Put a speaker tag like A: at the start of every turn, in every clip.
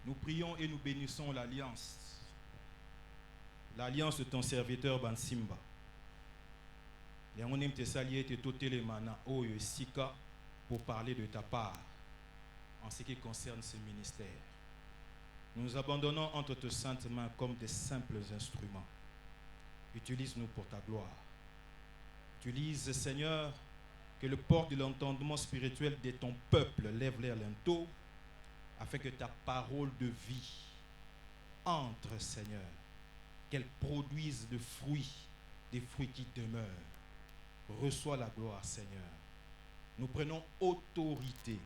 A: Nous prions et nous bénissons l'alliance. L'alliance de ton serviteur Bansimba. Et on aime te saluer, te toter les manas, Sika, pour parler de ta part en ce qui concerne ce ministère. Nous nous abandonnons entre tes saintes mains comme des simples instruments. Utilise-nous pour ta gloire. Utilise, Seigneur, que le port de l'entendement spirituel de ton peuple lève l'air linteau, afin que ta parole de vie entre, Seigneur, qu'elle produise des fruits qui demeurent. Reçois la gloire, Seigneur. Nous prenons autorité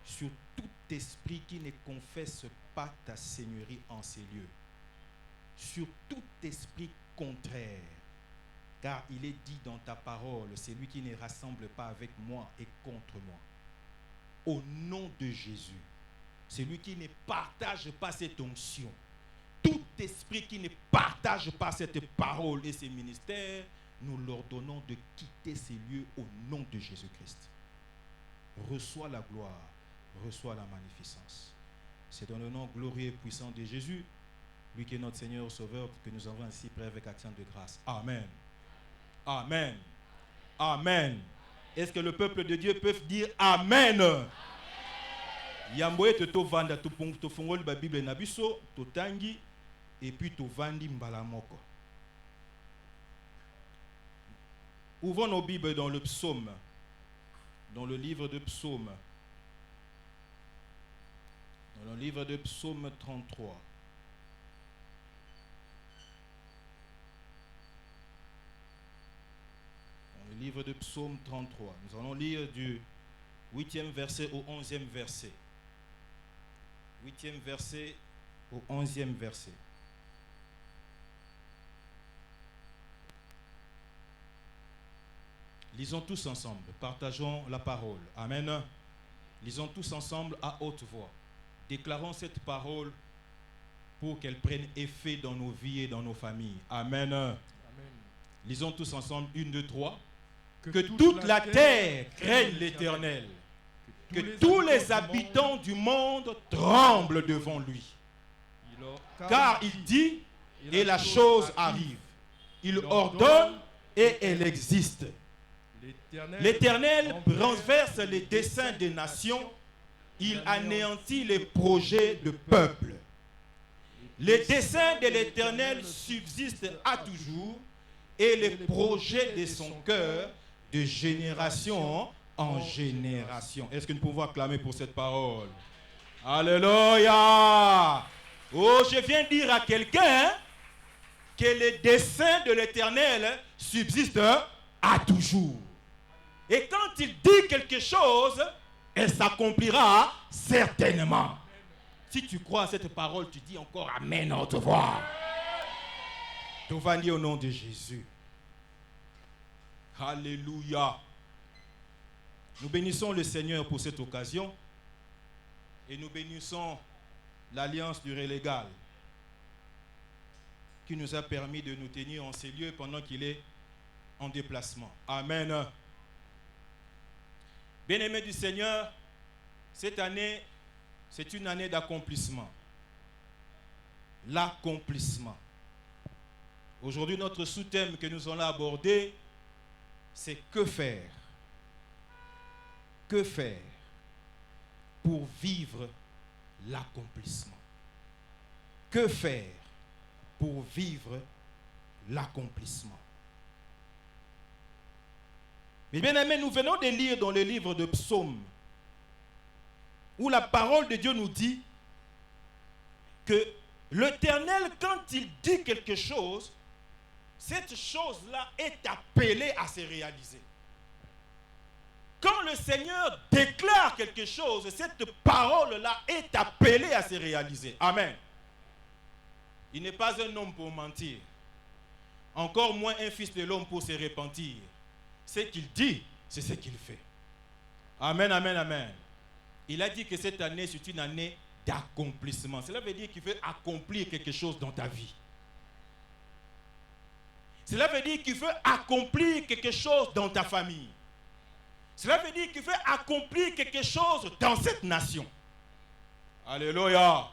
A: sur tout esprit qui ne confesse pas ta seigneurie en ces lieux, sur tout esprit contraire, car il est dit dans ta parole, celui qui ne rassemble pas avec moi et contre moi. Au nom de Jésus, celui qui ne partage pas cette onction, tout esprit qui ne partage pas cette parole et ces ministères, nous leur donnons de quitter ces lieux au nom de Jésus-Christ. Reçois la gloire, reçois la magnificence. C'est dans le nom glorieux et puissant de Jésus, lui qui est notre Seigneur Sauveur, que nous avons ainsi prié avec action de grâce. Amen. Amen. Amen. Est-ce que le peuple de Dieu peut dire Amen? Yamboye to vanda to fongoli ba Bible na biso to tangi et puis to vandi mbala moko. Ouvrons nos Bibles dans le psaume, dans le livre de Psaume. Dans le livre de Psaume 33. Dans le livre de Psaume 33. Nous allons lire du 8e verset au 11e verset. 8e verset au 11e verset. Lisons tous ensemble, partageons la parole. Amen. Lisons tous ensemble à haute voix. Déclarons cette parole pour qu'elle prenne effet dans nos vies et dans nos familles. Amen. Amen. Lisons tous ensemble, 1, 2, 3. Que toute la terre craigne l'Éternel. Que tous les habitants du monde tremblent devant lui. Car il dit, et la chose arrive. Il ordonne, et elle existe. L'Éternel renverse les desseins des nations. Il anéantit les projets de peuple. Les desseins de l'Éternel subsistent à toujours, et les projets de son cœur de génération en génération. Est-ce que nous pouvons acclamer pour cette parole? Alléluia! Oh, je viens dire à quelqu'un que les desseins de l'Éternel subsistent à toujours. Et quand il dit quelque chose, elle s'accomplira certainement. Si tu crois à cette parole, tu dis encore Amen à haute voix. Tout va dire au nom de Jésus. Alléluia. Nous bénissons le Seigneur pour cette occasion et nous bénissons l'Alliance du Relégal qui nous a permis de nous tenir en ces lieux pendant qu'il est en déplacement. Amen. Bien-aimés du Seigneur, cette année, c'est une année d'accomplissement. L'accomplissement. Aujourd'hui, notre sous-thème que nous allons aborder, c'est que faire? Que faire pour vivre l'accomplissement? Que faire pour vivre l'accomplissement? Mais bien aimé, nous venons de lire dans le livre de Psaume, où la parole de Dieu nous dit que l'Éternel, quand il dit quelque chose, cette chose-là est appelée à se réaliser. Quand le Seigneur déclare quelque chose, cette parole-là est appelée à se réaliser. Amen. Il n'est pas un homme pour mentir. Encore moins un fils de l'homme pour se repentir. Ce qu'il dit, c'est ce qu'il fait. Amen, amen, amen. Il a dit que cette année, c'est une année d'accomplissement. Cela veut dire qu'il veut accomplir quelque chose dans ta vie. Cela veut dire qu'il veut accomplir quelque chose dans ta famille. Cela veut dire qu'il veut accomplir quelque chose dans cette nation. Alléluia.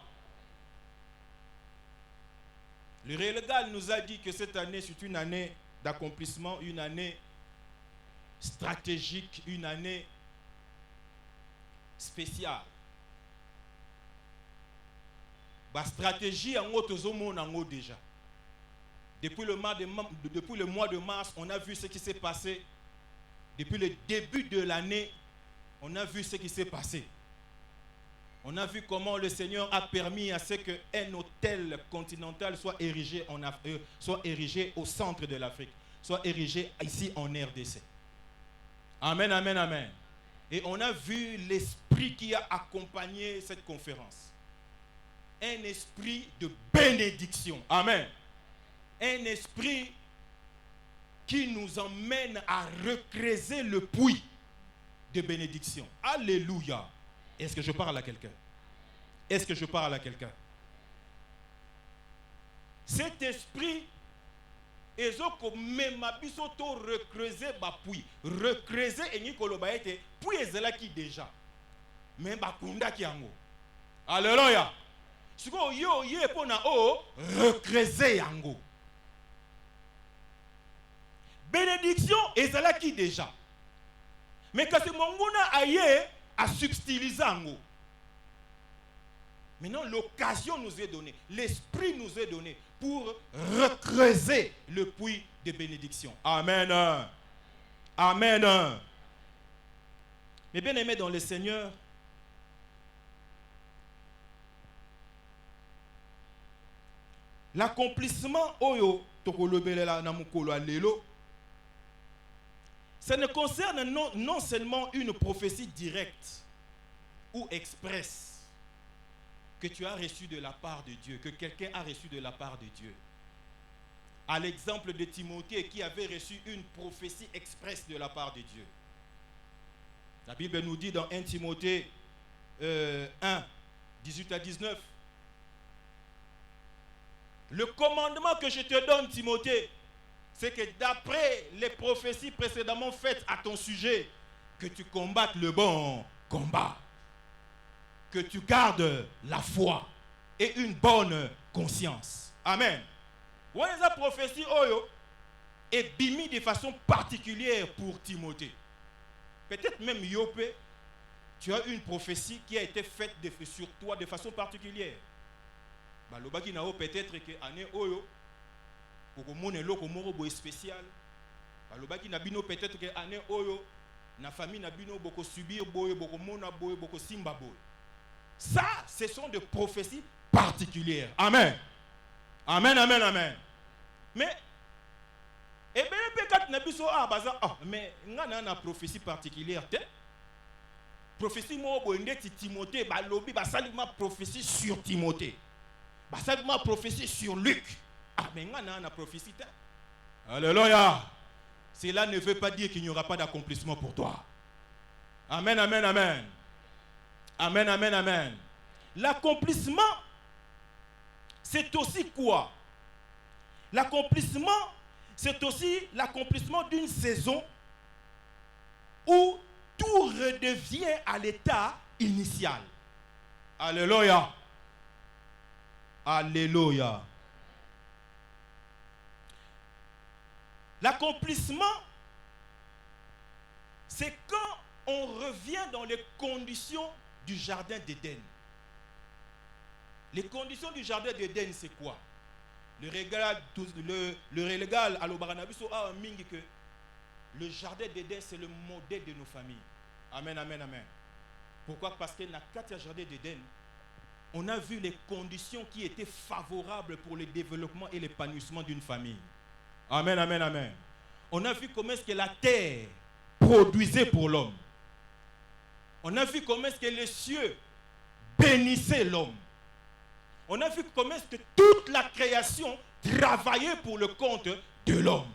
A: Le Rélégal nous a dit que cette année, c'est une année d'accomplissement, une année stratégique, une année spéciale. La stratégie en haut déjà. Depuis le mois de mars, on a vu ce qui s'est passé. Depuis le début de l'année, on a vu ce qui s'est passé. On a vu comment le Seigneur a permis à ce qu'un hôtel continental soit érigé au centre de l'Afrique, soit érigé ici en RDC. Amen, amen, amen. Et on a vu l'esprit qui a accompagné cette conférence. Un esprit de bénédiction. Amen. Un esprit qui nous emmène à recreuser le puits de bénédiction. Alléluia. Est-ce que je parle à quelqu'un? Est-ce que je parle à quelqu'un? Cet esprit ezoko mema biso to recreuser ba puits. Recreuser enyi koloba ete puits ezalaki déjà. Mais bakunda ki yango. Alléluia. Siko yo ye pona o recreuser yango. Bénédiction ezalaki déjà. Mais quand mongona aye à subtiliser yango. Maintenant, l'occasion nous est donnée, l'esprit nous est donné pour recreuser le puits de bénédiction. Amen. Amen. Mes bien-aimés dans le Seigneur, l'accomplissement oyo tokolobelela na mukolo alelo, ça ne concerne non seulement une prophétie directe ou expresse que tu as reçu de la part de Dieu, que quelqu'un a reçu de la part de Dieu. À l'exemple de Timothée qui avait reçu une prophétie expresse de la part de Dieu. La Bible nous dit dans 1 Timothée 1, 18 à 19, le commandement que je te donne, Timothée, c'est que d'après les prophéties précédemment faites à ton sujet, que tu combattes le bon combat. Que tu gardes la foi et une bonne conscience. Amen. Ouais, la prophétie oyo est bimi de façon particulière pour Timothée. Peut-être même Yopé, tu as une prophétie qui a été faite sur toi de façon particulière. Balobaki nao peut-être que année oyo pour mon eloko moro spécial. Balobaki na bino peut-être que année oyo na famille na bino boko subir boye boko mona boye boko simba boye. Ça, ce sont des prophéties particulières. Amen. Amen, amen, amen. Mais, et bien, peut-être mais on a une prophétie particulière. Prophétie, moi, Timothée, balobi, basalima prophétie sur Timothée. Basalima prophétie sur Luc. Ah, mais on a une prophétie. Alléluia. Cela ne veut pas dire qu'il n'y aura pas d'accomplissement pour toi. Amen, amen, amen. Amen, amen, amen. L'accomplissement, c'est aussi quoi? L'accomplissement, c'est aussi l'accomplissement d'une saison où tout redevient à l'état initial. Alléluia. Alléluia. L'accomplissement, c'est quand on revient dans les conditions du jardin d'Éden. Les conditions du jardin d'Éden, c'est quoi? Le Rélégal à l'Obaranabiso a mingi que le jardin d'Éden, c'est le modèle de nos familles. Amen, amen, amen. Pourquoi? Parce que dans le jardin d'Éden, on a vu les conditions qui étaient favorables pour le développement et l'épanouissement d'une famille. Amen, amen, amen. On a vu comment est-ce que la terre produisait pour l'homme. On a vu comment est-ce que les cieux bénissaient l'homme. On a vu comment est-ce que toute la création travaillait pour le compte de l'homme.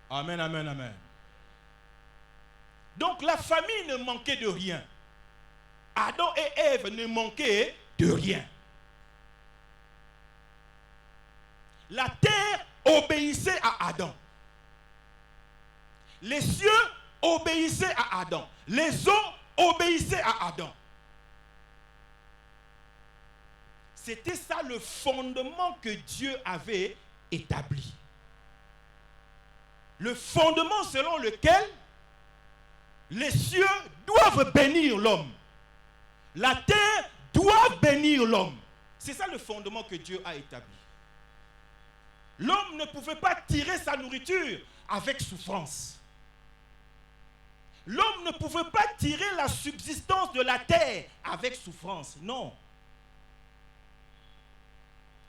A: Amen, amen, amen. Donc la famille ne manquait de rien. Adam et Ève ne manquaient de rien. La terre obéissait à Adam. Les cieux obéissaient à Adam. Les eaux obéissaient à Adam. C'était ça le fondement que Dieu avait établi. Le fondement selon lequel les cieux doivent bénir l'homme. La terre doit bénir l'homme. C'est ça le fondement que Dieu a établi. L'homme ne pouvait pas tirer sa nourriture avec souffrance. L'homme ne pouvait pas tirer la subsistance de la terre avec souffrance. Non.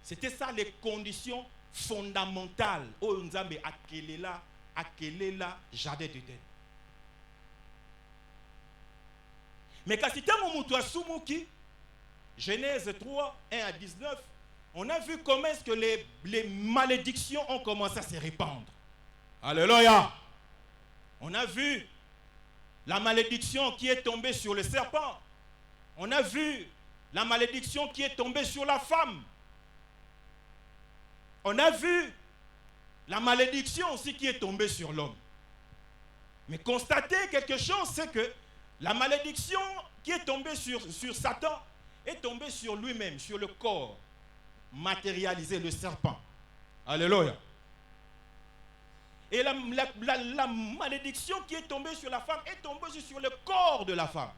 A: C'était ça les conditions fondamentales. Oh, Nzambe akelela jardin d'Éden. Mais quand c'était Moumutou Asumuki, Genèse 3, 1 à 19, on a vu comment est-ce que les malédictions ont commencé à se répandre. Alléluia. On a vu la malédiction qui est tombée sur le serpent. On a vu la malédiction qui est tombée sur la femme. On a vu la malédiction aussi qui est tombée sur l'homme. Mais constatez quelque chose, c'est que la malédiction qui est tombée sur Satan est tombée sur lui-même, sur le corps matérialisé, le serpent. Alléluia. Et la malédiction qui est tombée sur la femme est tombée aussi sur le corps de la femme.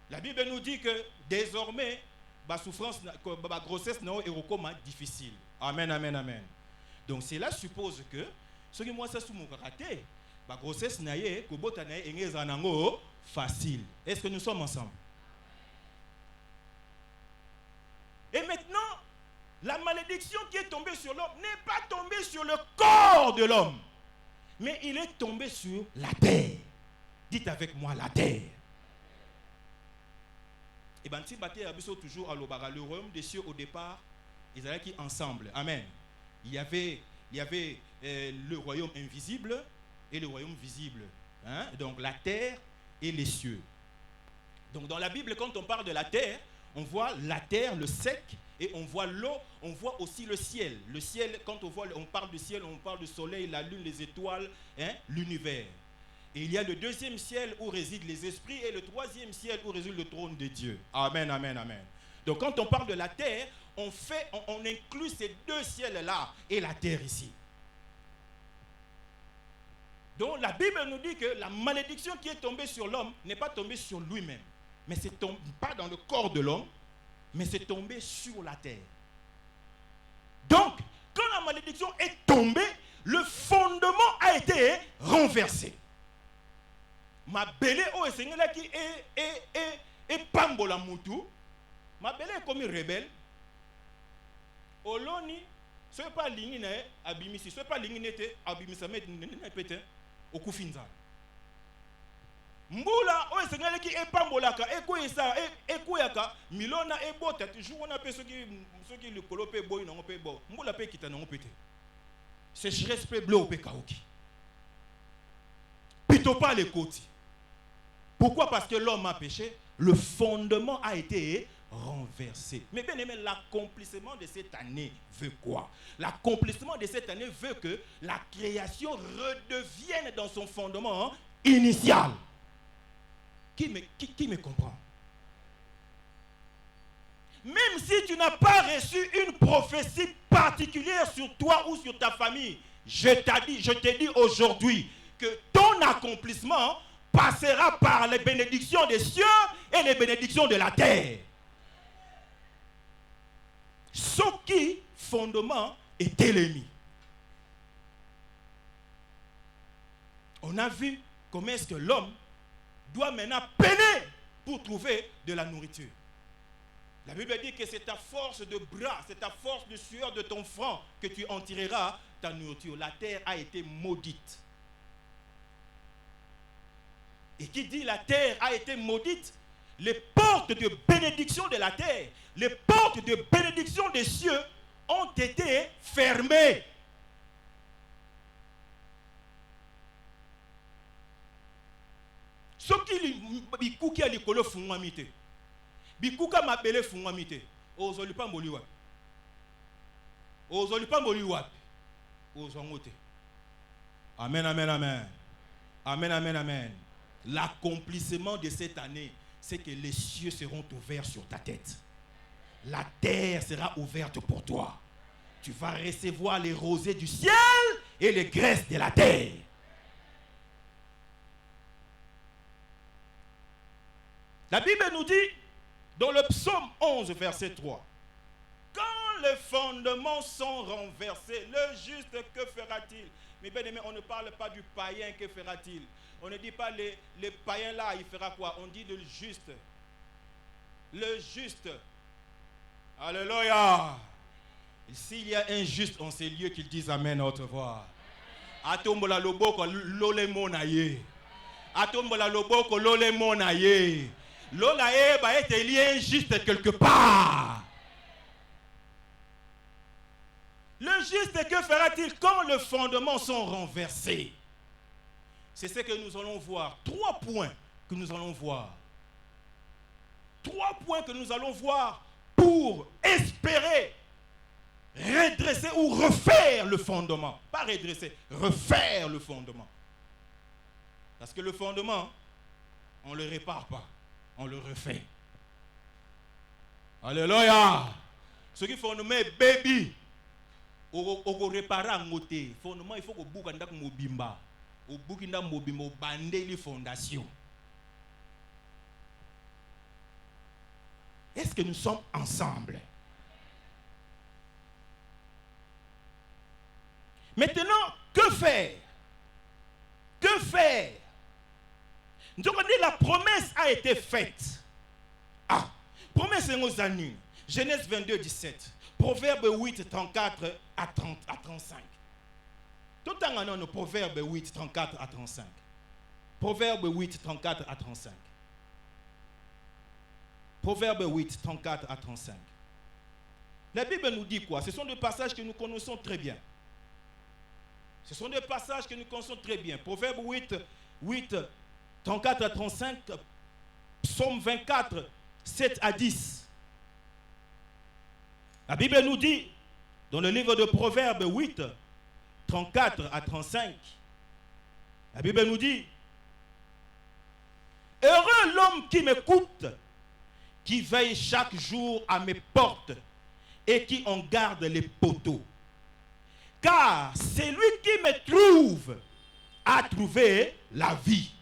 A: La Bible nous dit que désormais, la souffrance, la grossesse n'est pas difficile. Amen, amen, amen. Donc cela suppose que ce qui moi ça sous mon raté, la grossesse n'est pas facile. Est-ce que nous sommes ensemble? Et maintenant, la malédiction qui est tombée sur l'homme n'est pas tombée sur le corps de l'homme, mais il est tombé sur la terre. Dites avec moi la terre. Et bien, si vous toujours à le royaume des cieux au départ, ils allaient ensemble. Amen. Il y avait le royaume invisible et le royaume visible. Hein? Donc la terre et les cieux. Donc dans la Bible, quand on parle de la terre, on voit la terre, le sec, et on voit l'eau, on voit aussi le ciel. Le ciel, quand on parle du ciel, on parle du soleil, la lune, les étoiles, hein, l'univers. Et il y a le deuxième ciel où résident les esprits et le troisième ciel où réside le trône de Dieu. Amen, amen, amen. Donc quand on parle de la terre, on inclut ces deux ciels-là et la terre ici. Donc la Bible nous dit que la malédiction qui est tombée sur l'homme n'est pas tombée sur lui-même. Mais c'est tombé pas dans le corps de l'homme, mais c'est tombé sur la terre. Donc, quand la malédiction est tombée, le fondement a été renversé. Ma belle au Seigneur qui est pambola mutu. Ma belle est comme une rebelle. Oloni, ce n'est pas l'ingine abimisi, ce n'est pas l'ingine abimisa mais pété au kufinza. Mbula o Seigneur qui est pambolaka ekoyesa ekoyaka milona ebota toujours on appelle ceux qui le colope boy non pe bo mbula pe kita non pété. Sécheresse pe bleu pe kaoki. Plutôt pas les côtés. Pourquoi? Parce que l'homme a péché, le fondement a été renversé. Mais bien aimé, l'accomplissement de cette année veut quoi? L'accomplissement de cette année veut que la création redevienne dans son fondement initial. Qui me comprend? Même si tu n'as pas reçu une prophétie particulière sur toi ou sur ta famille, je te dis aujourd'hui que ton accomplissement passera par les bénédictions des cieux et les bénédictions de la terre. Ce qui, fondement, est l'ennemi. On a vu comment est-ce que l'homme doit maintenant peiner pour trouver de la nourriture. La Bible dit que c'est ta force de bras, c'est ta force de sueur de ton front que tu en tireras ta nourriture. La terre a été maudite. Et qui dit la terre a été maudite, les portes de bénédiction de la terre, les portes de bénédiction des cieux ont été fermées. Ce qui bikuki a likolo fungwamite. Bikuka mabele fungwamite. Ozoli pa mboli wapi. Ozoli pa mboli wapi. Ozongote. Amen, amen, amen. Amen, amen, amen. L'accomplissement de cette année, c'est que les cieux seront ouverts sur ta tête. la terre sera ouverte pour toi. Tu vas recevoir les rosées du ciel et les graisses de la terre. La Bible nous dit, dans le psaume 11, verset 3, quand les fondements sont renversés, le juste, que fera-t-il? Mais bien aimé, on ne parle pas du païen, que fera-t-il? On ne dit pas les païens là, il fera quoi? On dit le juste. Le juste. Alléluia. S'il y a un juste en ces lieux, qu'il dise Amen à haute voix. Atombola loboko lole monaye. Atombola loboko lole monaye. Lolae va être lié injuste quelque part. Le juste, que fera-t-il quand les fondements sont renversés? C'est ce que nous allons voir. 3 points que nous allons voir. 3 points que nous allons voir pour espérer redresser ou refaire le fondement. Pas redresser, refaire le fondement. Parce que le fondement, on ne le répare pas, on le refait. Alléluia. Ceux qui font nommer baby, on répare un côté. Fondement, il faut que vous ayez un mobimba. Au bout d'un mobimba, au bandé les fondations. Est-ce que nous sommes ensemble? Maintenant, que faire? Que faire? Nous avons dit la promesse a été faite. Ah, promesse aux années. Genèse 22, 17. Proverbe 8, 34 à 35. Tout le temps, on a Proverbe 8, 34 à 35. Proverbe 8, 34 à 35. Proverbe 8, 34 à 35. La Bible nous dit quoi? Ce sont des passages que nous connaissons très bien. Ce sont des passages que nous connaissons très bien. Proverbe 8, 34 à 35. Psaume 24, 7 à 10. La Bible nous dit, dans le livre de Proverbe 8, 34 à 35, la Bible nous dit, heureux l'homme qui m'écoute, qui veille chaque jour à mes portes et qui en garde les poteaux. Car celui qui me trouve a trouvé la vie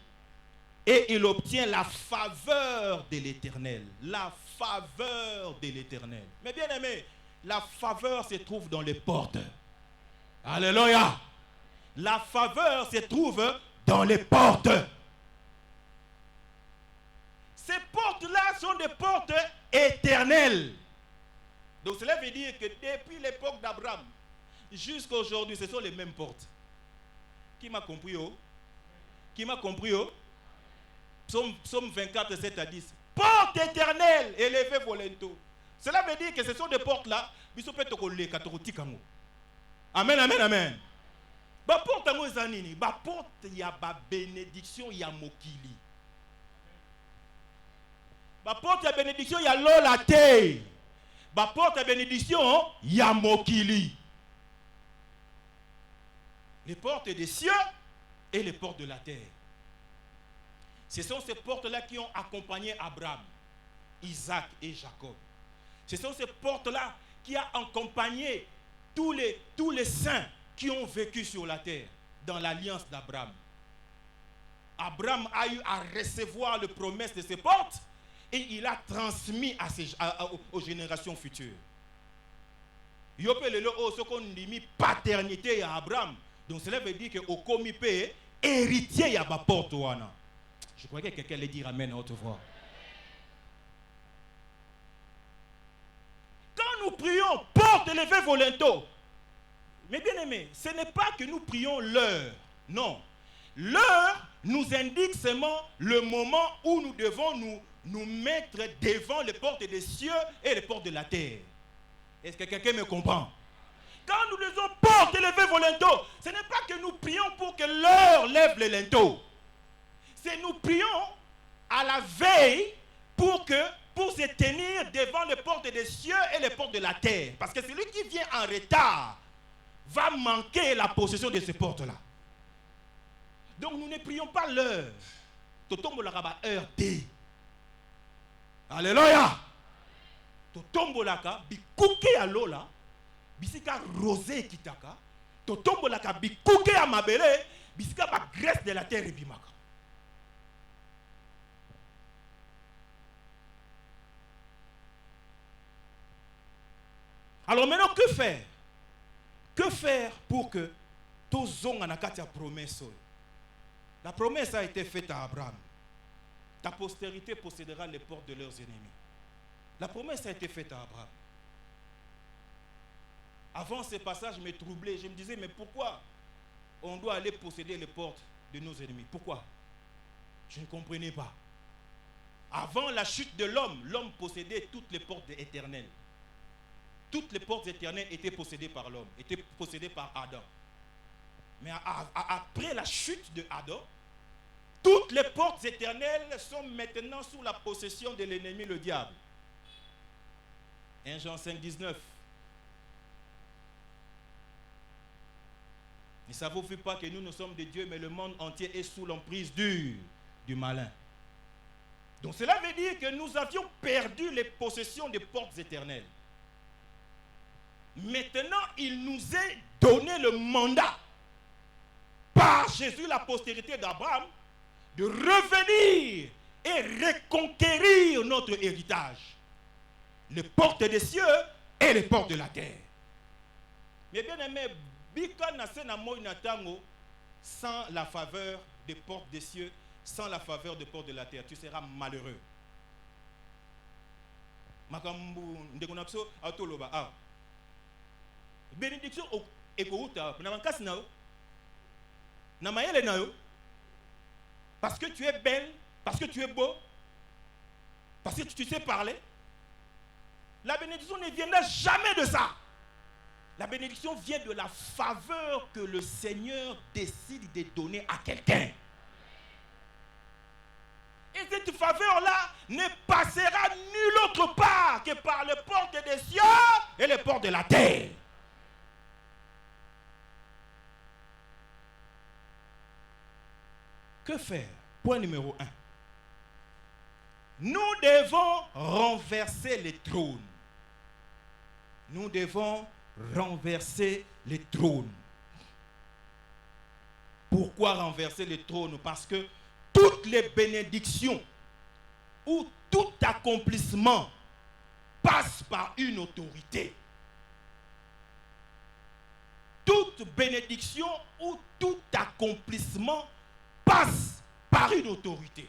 A: et il obtient la faveur de l'Éternel. La faveur de l'Éternel. Mais bien aimé, la faveur se trouve dans les portes. Alléluia. La faveur se trouve dans les portes. Ces portes-là sont des portes éternelles. Donc cela veut dire que depuis l'époque d'Abraham jusqu'à aujourd'hui, ce sont les mêmes portes. Qui m'a compris? Oh? Qui m'a compris? Oh? Psaume 24, 7 à 10. Porte éternelle, élevée volento. Cela veut dire que ce sont des portes-là. Amen, amen, amen. Ba porte à moi zanini. Ba porte ya ba bénédiction ya mokili. Ba porte ya bénédiction ya lola te. Ba porte ya bénédiction ya mokili. Les portes des cieux et les portes de la terre. Ce sont ces portes-là qui ont accompagné Abraham, Isaac et Jacob. Ce sont ces portes-là qui ont accompagné tous les saints qui ont vécu sur la terre dans l'alliance d'Abraham. Abraham a eu à recevoir les promesses de ces portes et il a transmis aux générations futures. Il y a ce qu'on dit paternité à Abraham. Donc cela veut dire qu'au comité héritier, il y a ma porte. Je crois que quelqu'un allait dire Amen à haute voix. Quand nous prions, porte élevée volonto. Mais bien aimé, ce n'est pas que nous prions l'heure. Non. L'heure nous indique seulement le moment où nous devons nous mettre devant les portes des cieux et les portes de la terre. Est-ce que quelqu'un me comprend? Quand nous disons porte élevée volonto, ce n'est pas que nous prions pour que l'heure lève le linteau. C'est nous prions à la veille pour se tenir devant les portes des cieux et les portes de la terre. Parce que celui qui vient en retard va manquer la possession de ces portes-là. Donc nous ne prions pas l'heure. Totombo la heure D. Alléluia. To tombolaka bikuke ya lola, bisika rosé kitaka. To tombolaka bikuke ya mabele, bisika ba graisse de la terre ebimaka. Alors maintenant, que faire? Que faire pour que tozonga na kati ya promesse? La promesse a été faite à Abraham. Ta postérité possédera les portes de leurs ennemis. La promesse a été faite à Abraham. Avant ce passage, je me troublais. Je me disais, mais pourquoi on doit aller posséder les portes de nos ennemis? Pourquoi? Je ne comprenais pas. Avant la chute de l'homme, l'homme possédait toutes les portes éternelles. Toutes les portes éternelles étaient possédées par l'homme, étaient possédées par Adam. Mais après la chute de Adam, toutes les portes éternelles sont maintenant sous la possession de l'ennemi, le diable. 1 Jean 5, 19. Ne savez-vous pas que nous sommes de Dieu, mais le monde entier est sous l'emprise du malin. Donc cela veut dire que nous avions perdu les possessions des portes éternelles. Maintenant, il nous est donné le mandat par Jésus, la postérité d'Abraham, de revenir et reconquérir notre héritage. Les portes des cieux et les portes de la terre. Mais bien aimé, sans la faveur des portes des cieux, sans la faveur des portes de la terre, tu seras malheureux. Bénédiction ekouta na mankasi na yo na mayele na yo, parce que tu es belle, parce que tu es beau, parce que tu sais parler. La bénédiction ne viendra jamais de ça. La bénédiction vient de la faveur que le Seigneur décide de donner à quelqu'un. Et cette faveur-là ne passera nulle autre part que par les portes des cieux et les portes de la terre. Que faire? Point numéro 1. Nous devons renverser les trônes. Nous devons renverser les trônes. Pourquoi renverser les trônes? Parce que toutes les bénédictions ou tout accomplissement passe par une autorité. Toute bénédiction ou tout accomplissement passe par une autorité.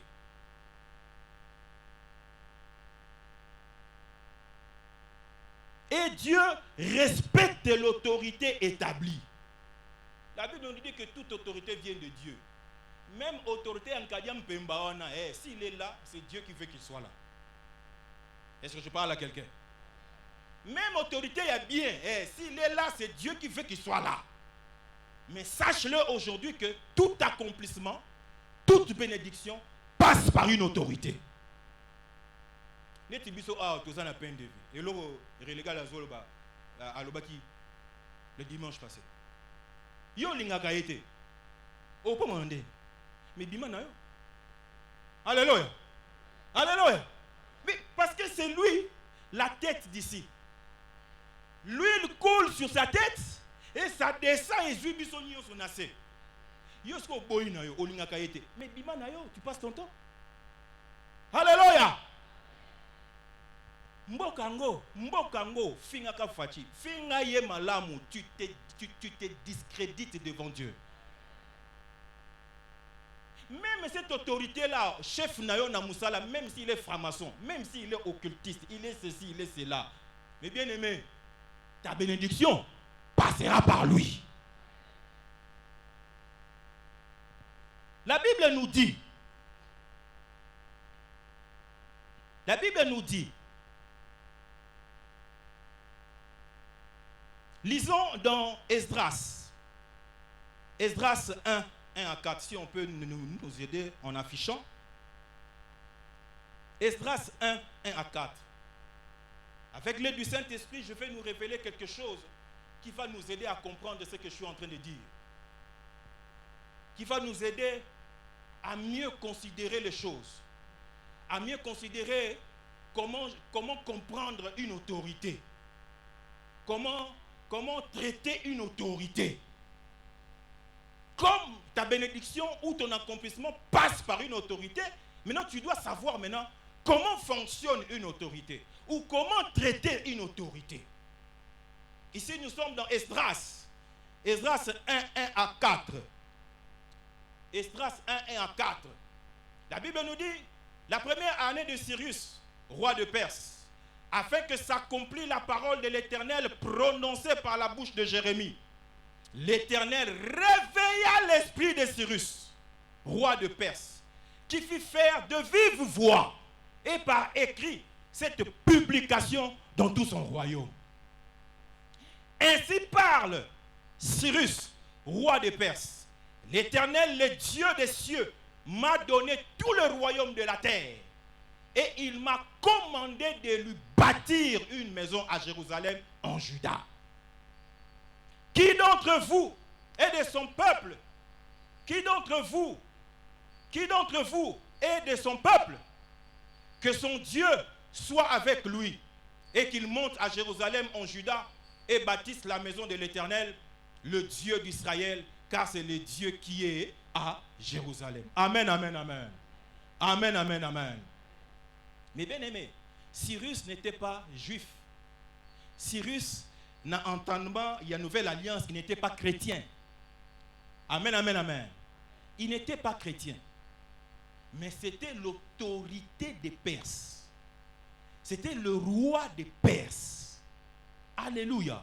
A: Et Dieu respecte l'autorité établie. La Bible nous dit que toute autorité vient de Dieu. Même autorité en Kadiam Pembaona, s'il est là, c'est Dieu qui veut qu'il soit là. Est-ce que je parle à quelqu'un? Même autorité, il y a bien. S'il est là, c'est Dieu qui veut qu'il soit là. Mais sache-le aujourd'hui que tout accomplissement, toute bénédiction passe par une autorité. Le dimanche passé. Yo lingaka été. Au pas demander. Mais bima na yo. Alléluia. Alléluia. Mais parce que c'est lui la tête d'ici. L'huile coule sur sa tête et ça descend et zuit bisoni yo son assez. Yo sko boy na yo olingaka été. Mais bima na yo, tu passes ton temps. Alléluia. Mbokango, finga ka fachi. Finga ye malamu, tu te discrédites devant Dieu. Même cette autorité-là, chef Nayo Namoussala, même s'il est franc-maçon, même s'il est occultiste, il est ceci, il est cela. Mais bien aimé, ta bénédiction passera par lui. La Bible nous dit, lisons dans Esdras 1 à 4, si on peut nous aider en affichant. Esdras 1 à 4. Avec l'aide du Saint-Esprit, je vais nous révéler quelque chose qui va nous aider à comprendre ce que je suis en train de dire. Qui va nous aider à mieux considérer les choses. À mieux considérer comment comprendre une autorité. Comment traiter une autorité. Comme ta bénédiction ou ton accomplissement passe par une autorité, maintenant tu dois savoir maintenant comment fonctionne une autorité ou comment traiter une autorité. Ici nous sommes dans Esdras. Esdras 1, 1 à 4. Esdras 1, 1 à 4. La Bible nous dit, la première année de Cyrus, roi de Perse, afin que s'accomplisse la parole de l'Éternel prononcée par la bouche de Jérémie. L'Éternel réveilla l'esprit de Cyrus, roi de Perse, qui fit faire de vive voix et par écrit cette publication dans tout son royaume. Ainsi parle Cyrus, roi de Perse. L'Éternel, le Dieu des cieux, m'a donné tout le royaume de la terre. Et il m'a commandé de lui bâtir une maison à Jérusalem en Juda. Qui d'entre vous est de son peuple? Qui d'entre vous est de son peuple? Que son Dieu soit avec lui et qu'il monte à Jérusalem en Juda et bâtisse la maison de l'Éternel, le Dieu d'Israël, car c'est le Dieu qui est à Jérusalem. Amen, amen, amen. Amen, amen, amen. Mais bien aimé, Cyrus n'était pas juif. Cyrus n'a entendement, il y a une nouvelle alliance, il n'était pas chrétien. Amen, amen, amen. Il n'était pas chrétien. Mais c'était l'autorité des Perses. C'était le roi des Perses. Alléluia.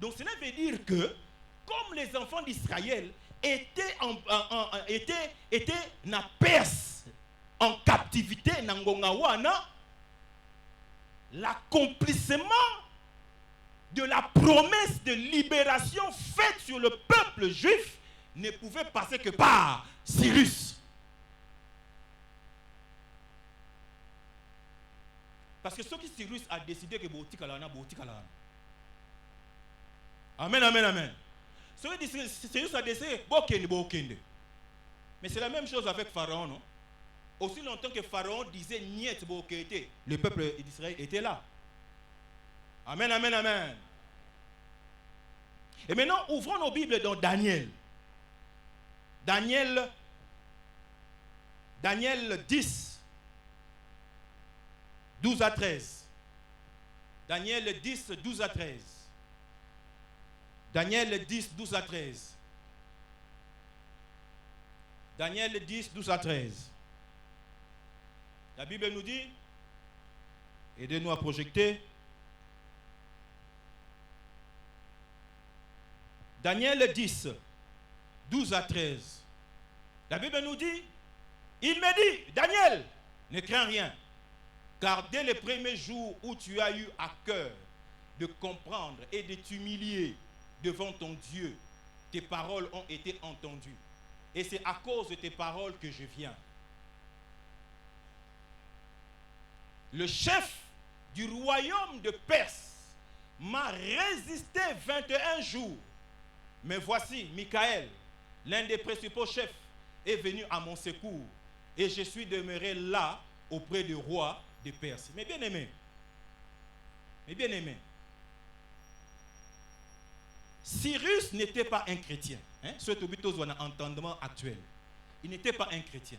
A: Donc cela veut dire que, comme les enfants d'Israël étaient en Perse, en captivité, l'accomplissement de la promesse de libération faite sur le peuple juif ne pouvait passer que par Cyrus. Parce que ce que Cyrus a décidé que Botikalana. Amen, amen, amen. Ce que Cyrus a décidé, Bokende. Mais c'est la même chose avec Pharaon, non? Aussi longtemps que Pharaon disait Niet Bokete, le peuple d'Israël était là. Amen, amen, amen. Et maintenant, ouvrons nos Bibles dans Daniel. Daniel 10, 12 à 13. Daniel 10, 12 à 13. Daniel 10, 12 à 13. Daniel 10, 12 à 13. La Bible nous dit, aidez-nous à projeter. Daniel 10, 12 à 13. La Bible nous dit, il me dit, Daniel, ne crains rien, car dès le premier jour où tu as eu à cœur de comprendre et de t'humilier devant ton Dieu, tes paroles ont été entendues. Et c'est à cause de tes paroles que je viens. Le chef du royaume de Perse m'a résisté 21 jours. Mais voici, Michael, l'un des principaux chefs, est venu à mon secours. Et je suis demeuré là, auprès du roi de Perse. Mais bien aimé, Cyrus n'était pas un chrétien. Ce Tobitos a un entendement actuel. Il n'était pas un chrétien.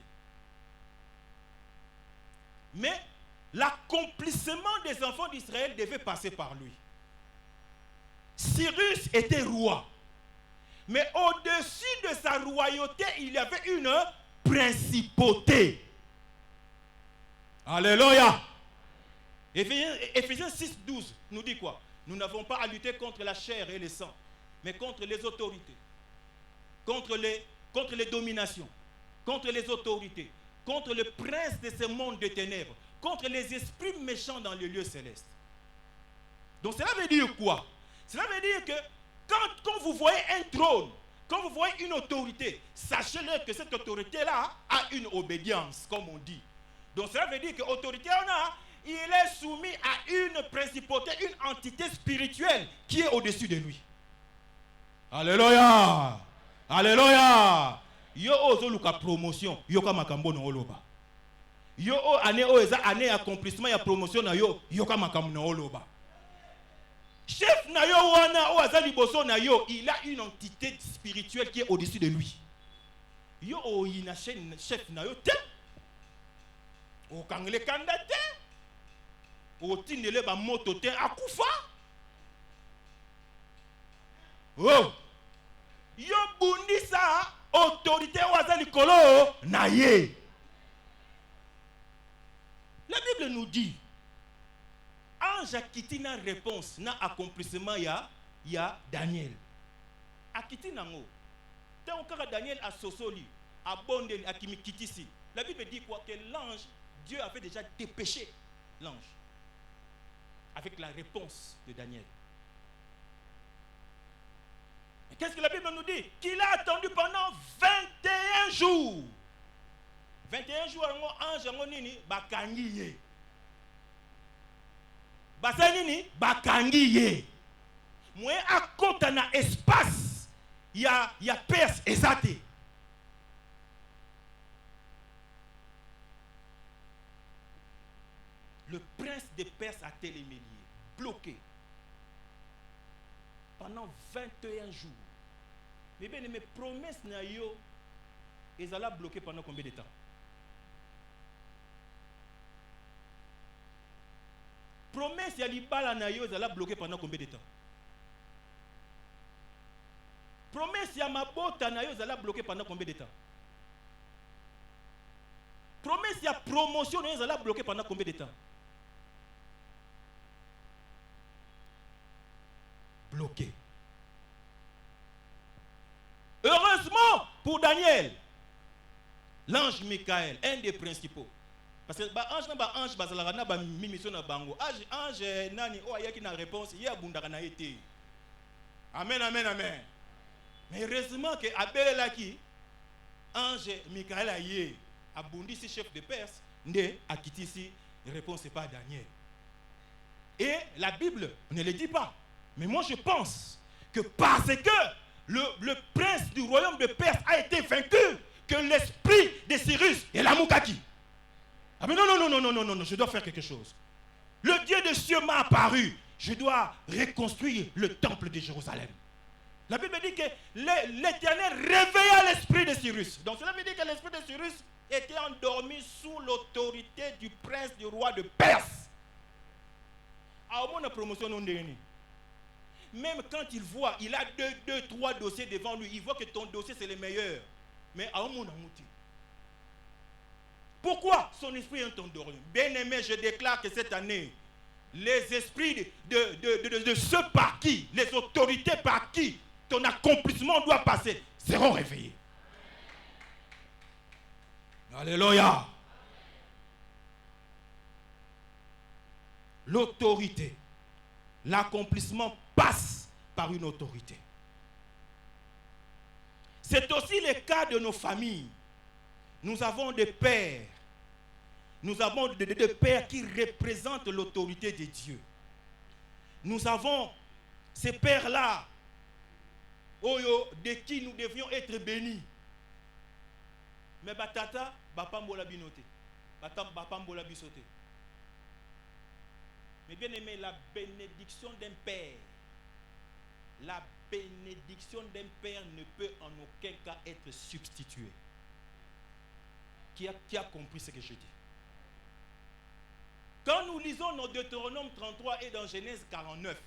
A: Mais l'accomplissement des enfants d'Israël devait passer par lui. Cyrus était roi. Mais au-dessus de sa royauté, il y avait une principauté. Alléluia. Éphésiens 6, 12 nous dit quoi? Nous n'avons pas à lutter contre la chair et le sang, mais contre les autorités, contre les dominations, contre les autorités, contre le prince de ce monde de ténèbres, contre les esprits méchants dans les lieux célestes. Donc cela veut dire quoi? Cela veut dire que quand vous voyez un trône, quand vous voyez une autorité, sachez-le que cette autorité-là a une obédience, comme on dit. Donc cela veut dire que l'autorité, il est soumis à une principauté, une entité spirituelle qui est au-dessus de lui. Alléluia! Alléluia! Yo ozo luka promotion, yo ka makambo no oloba. Yo o année o eza année accomplissement ya promotion na yo yoka makambo na oloba. Chef na yo wana o aza liboso na yo, il a une entité spirituelle qui est au-dessus de lui. Yo o ina chef na yo te. O kangele kanda te. O tindele ba moto te akufa. Oh. Yo bundisa autorité o aza likolo na ye. La Bible nous dit, ange a quitté une réponse, na accomplissement ya Daniel. A quitté nango. Tant que Daniel a sosoli, a bondé, a kimi kitisi. La Bible dit quoi? Que l'ange, Dieu avait déjà dépêché l'ange. Avec la réponse de Daniel. Et qu'est-ce que la Bible nous dit? Qu'il a attendu pendant 21 jours. 21 jours, ange nini bakangiye. Basa nini bakangiye. Moi akota na espace ya Perse ezate. Le prince de Perse a télémélié, bloqué pendant 21 jours. Mais bien mes promesses na yo ezala bloqué pendant combien de temps? Promesse ya libala na yo ezala bloqué pendant combien de temps? Promesse ya mabota na yo ezala bloqué pendant combien de temps? Promesse ya promotion na yo ezala bloqué pendant combien de temps? Bloqué. Heureusement pour Daniel, l'ange Michael, un des principaux. Parce que ange na ange bazalaka na ba mission na bango. Ange nani o ayaki na réponse ye abundaka na été. Amen amen amen. Mais heureusement que abelelaki ange Michael aye abundisi chef de Perse nde akitisi réponse c'est pas Daniel. Et la Bible ne le dit pas. Mais moi je pense que parce que le prince du royaume de Perse a été vaincu, que l'esprit de Cyrus est la Moukaki. Ah mais non, je dois faire quelque chose. Le Dieu des cieux m'a apparu. Je dois reconstruire le temple de Jérusalem. La Bible dit que l'Éternel réveilla l'esprit de Cyrus. Donc cela veut dire que l'esprit de Cyrus était endormi sous l'autorité du prince du roi de Perse. Alors mon promotion non dernier. Même quand il voit, il a deux, trois dossiers devant lui. Il voit que ton dossier c'est le meilleur. Mais à un moment pourquoi son esprit est endormi? Bien-aimé, je déclare que cette année, les esprits de ceux par qui, les autorités par qui ton accomplissement doit passer, seront réveillés. Alléluia. L'autorité, l'accomplissement passe par une autorité. C'est aussi le cas de nos familles. Nous avons des pères. Nous avons des pères qui représentent l'autorité de Dieu. Nous avons ces pères-là de qui nous devions être bénis. Mais batata, bapa mbola binote. Bapa mbola bisote. Mais bien aimé, la bénédiction d'un père, la bénédiction d'un père ne peut en aucun cas être substituée. Qui a compris ce que je dis? Quand nous lisons dans Deutéronome 33 et dans Genèse 49,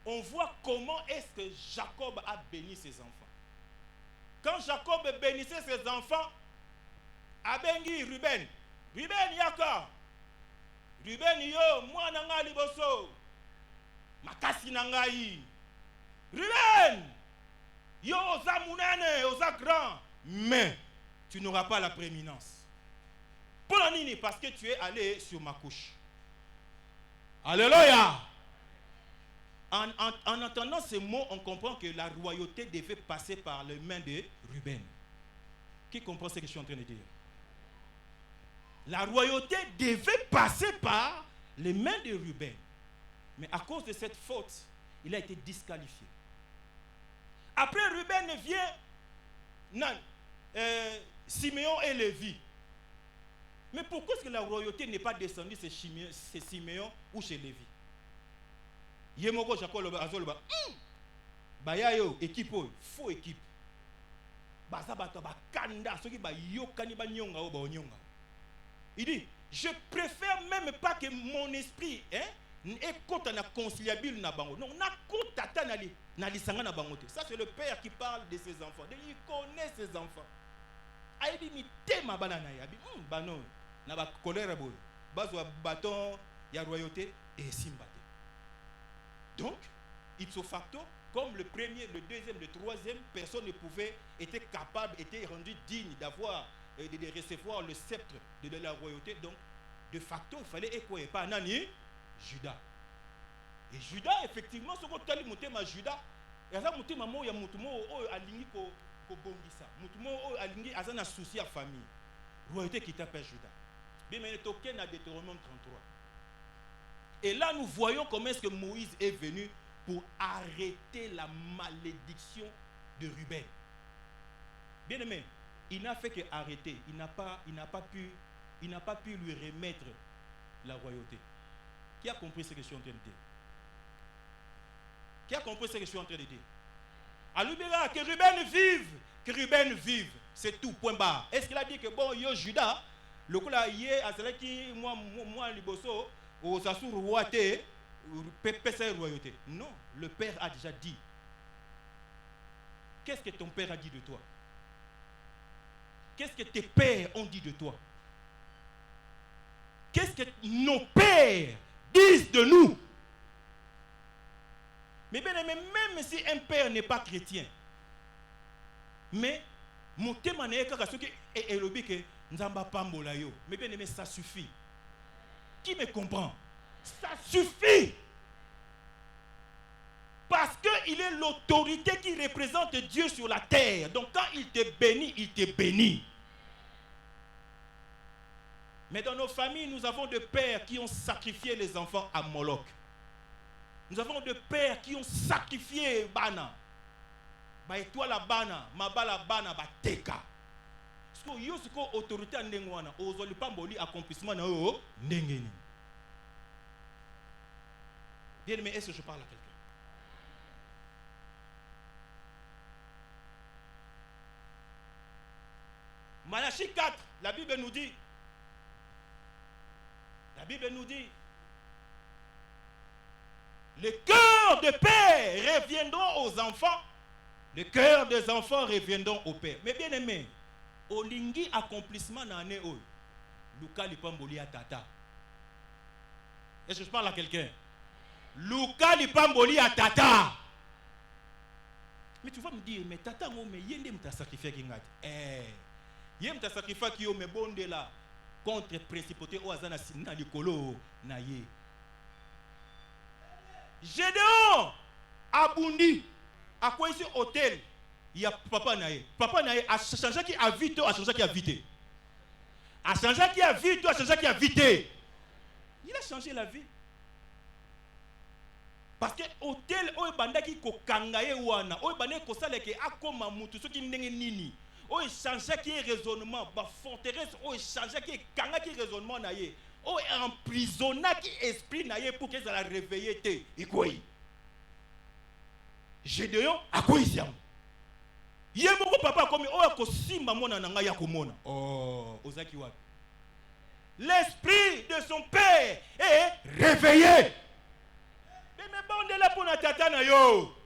A: on voit comment est-ce que Jacob a béni ses enfants. Quand Jacob bénissait ses enfants, abengi Ruben. Ruben yaka. Ruben yo, moi nanga liboso. Makasi nangai. Ruben, yo oza munene, oza grand. Mais tu n'auras pas la prééminence. Pour la nini, parce que tu es allé sur ma couche. Alléluia. En entendant ces mots, on comprend que la royauté devait passer par les mains de Ruben. Qui comprend ce que je suis en train de dire? La royauté devait passer par les mains de Ruben. Mais à cause de cette faute, il a été disqualifié. Après Ruben vient Siméon et Lévi. Mais pourquoi est-ce que la royauté n'est pas descendue chez Siméon ou chez Lévi? Yemoko Jacob Azolba. Bayayo, équipe, faux équipe. Bazabata, Bakanda, ceux qui ba yokani ba nyonga ou ba onyonga. Il dit, je préfère même pas que mon esprit est contre la conciliable na bango. Non, na contre na lisanga na bango. Ça c'est le père qui parle de ses enfants. Il connaît ses enfants. Il dit mi tema banana ya bi banon na ba colère boy. Bazwa bâton ya royauté et simbate. Donc, ipso facto, comme le premier, le deuxième, le troisième, personne ne pouvait, était capable, était rendu digne d'avoir, de recevoir le sceptre de la royauté. Donc, de facto, il fallait écouer par Nani, Judas. Et Judas, effectivement, ce qu'on a dit, Judas, il y a monté maman, il y a monté aligné ko bongisa, monté aligné azana souci à famille. Royauté qui t'appelle Judas. Bien, mais token à Deutéronome 33. Et là, nous voyons comment est-ce que Moïse est venu pour arrêter la malédiction de Ruben. Bien aimé, il n'a fait qu'arrêter. Il n'a pas pu lui remettre la royauté. Qui a compris ce que je suis en train de dire? Qui a compris ce que je suis en train de dire? Alubera, que Ruben vive! Que Ruben vive! C'est tout, point barre. Est-ce qu'il a dit que bon, yo Judas, le coup là, yé, à cela qui, moi, Liboso, au Sassou royauté, royauté. Non, le père a déjà dit. Qu'est-ce que ton père a dit de toi? Qu'est-ce que tes pères ont dit de toi? Qu'est-ce que nos pères disent de nous? Mais bien aimé, même si un père n'est pas chrétien, mais mon témoin est que Nzamba Pambola yo. Mais bien aimé, ça suffit. Qui me comprend? Ça suffit. Parce qu'il est l'autorité qui représente Dieu sur la terre. Donc quand il te bénit, il te bénit. Mais dans nos familles, nous avons des pères qui ont sacrifié les enfants à Moloch. Nous avons des pères qui ont sacrifié Bana. Ba étoile Bana, Mabala Bana, ba Teka. Parce que yo siko autorité ndengwana, ozoli pamboli accomplissement na yo ndengeni. Bien aimé, est-ce que je parle à quelqu'un? Malachie 4, la Bible nous dit, le cœur de père reviendront aux enfants, le cœur des enfants reviendront au père. Mais bien aimé, au lingi accomplissement na ane oy, Luka lipamboli à tata. Est-ce que je parle à quelqu'un? Luka lipamboli à tata. Mais tu vas me dire, mais tata, mais yende mta sacrifié qui ngat. Yem ta sacrifié qui yo me bonde là contre principauté au azana sinna likolo na ye. Gédéon abundi à quoi ici hôtel il y a papa naye a changé qui a vite a changé qui a vite a changé qui a vite a changé qui a vite. Il a changé la vie parce que hôtel o bandaki ko kangaye wana o bandaki ko saleke akoma mutu soki ndenge nini o changé qui est raisonnement ba forteresse o changé qui kanga qui raisonnement naye o emprisonna qui esprit naye pour que ça la réveiller te ikoyi. Gédéon a quoi ici? Yemoko papa comme o ko simba mona nanga ya komona. Oh, ozaki wapi? L'esprit de son père est réveillé. Mais bon de là pour na tata na yo.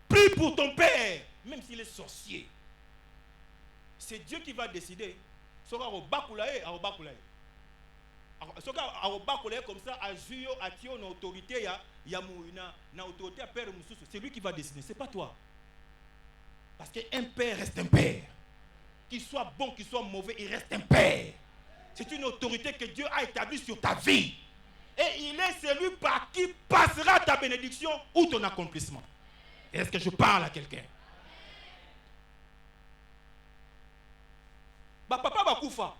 A: Prie pour ton père même s'il est sorcier. C'est Dieu qui va décider. Soka au bakulae a au bakulae. Soka au bakulae comme ça a juyo a tio na autorité ya na autorité à père mususu. C'est lui qui va décider, c'est pas toi. Parce qu'un père reste un père. Qu'il soit bon, qu'il soit mauvais, il reste un père. C'est une autorité que Dieu a établie sur ta vie. Et il est celui par qui passera ta bénédiction ou ton accomplissement. Est-ce que je parle à quelqu'un? Bah papa bakoufa,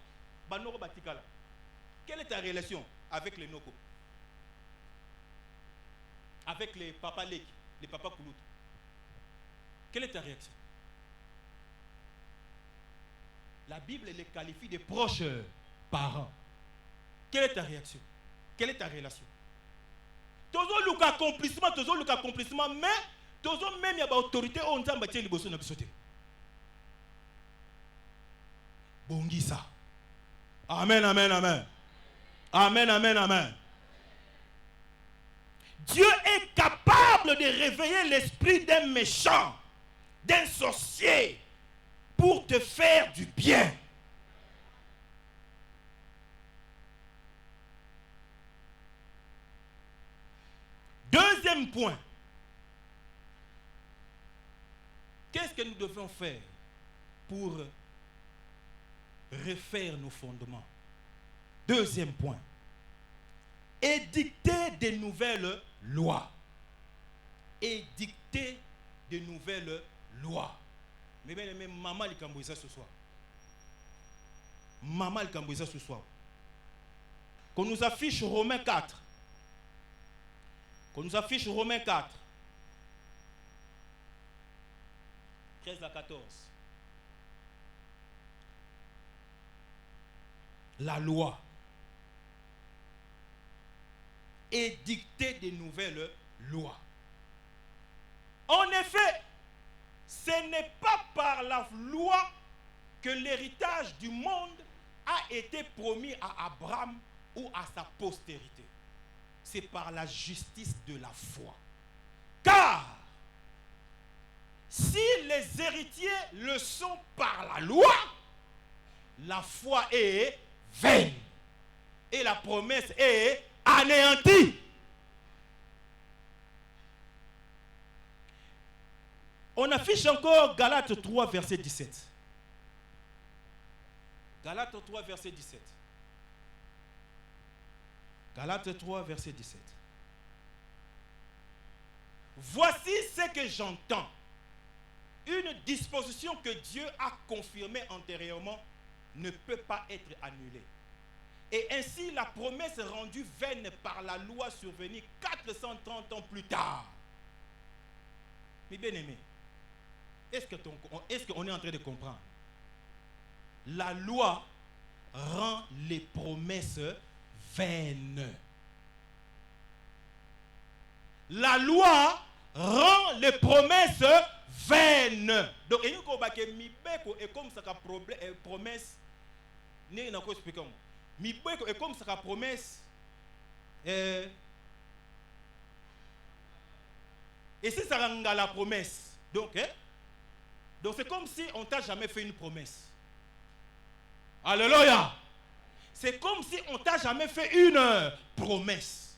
A: bah noko batikala. Quelle est ta relation avec les noko? Avec les papas lek, les papas koulout? Quelle est ta réaction? La Bible les qualifie de proches. parent. Quelle est ta réaction? Quelle est ta relation? Toujours le accomplissement, mais toujours même il y a autorité on t'a battu les bossons n'absoté. Bongisa. Amen, amen, amen. Amen, amen, amen. Dieu est capable de réveiller l'esprit d'un méchant, d'un sorcier, pour te faire du bien. Deuxième point. Qu'est-ce que nous devons faire pour refaire nos fondements? Deuxième point. Édicter de nouvelles lois. Édicter de nouvelles lois. Mais bien aimé, maman le cambouisa ce soir. Maman le cambouisa ce soir. Qu'on nous affiche Romains 4. Qu'on nous affiche Romains 4. 13 à 14. La loi. Édicter de nouvelles lois. En effet, ce n'est pas par la loi que l'héritage du monde a été promis à Abraham ou à sa postérité. C'est par la justice de la foi. Car si les héritiers le sont par la loi, la foi est vaine et la promesse est anéantie. On affiche encore Galates 3, verset 17. Galates 3, verset 17. Galates 3, verset 17. Voici ce que j'entends. Une disposition que Dieu a confirmée antérieurement ne peut pas être annulée. Et ainsi, la promesse rendue vaine par la loi survenue 430 ans plus tard. Mais bien aimé, est-ce qu'on est en train de comprendre? La loi rend les promesses vaines. La loi rend les promesses vaines. Donc, il y a comme ça promesse. Et comme ça promesse. Et si ça rend la promesse. Donc c'est comme si on t'a jamais fait une promesse. Alléluia. C'est comme si on t'a jamais fait une promesse.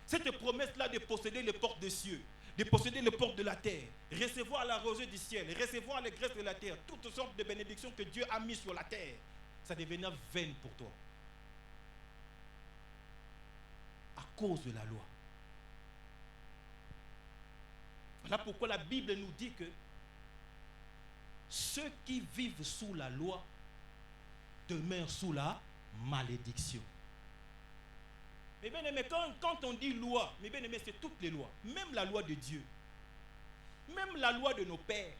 A: Cette promesse-là de posséder les portes des cieux, de posséder les portes de la terre, recevoir la rosée du ciel, recevoir les graisses de la terre, toutes sortes de bénédictions que Dieu a mises sur la terre, ça devenait vain pour toi. À cause de la loi. Voilà pourquoi la Bible nous dit que ceux qui vivent sous la loi demeurent sous la malédiction. Mais bien aimé, quand on dit loi, mais bien aimé, c'est toutes les lois. Même la loi de Dieu. Même la loi de nos pères.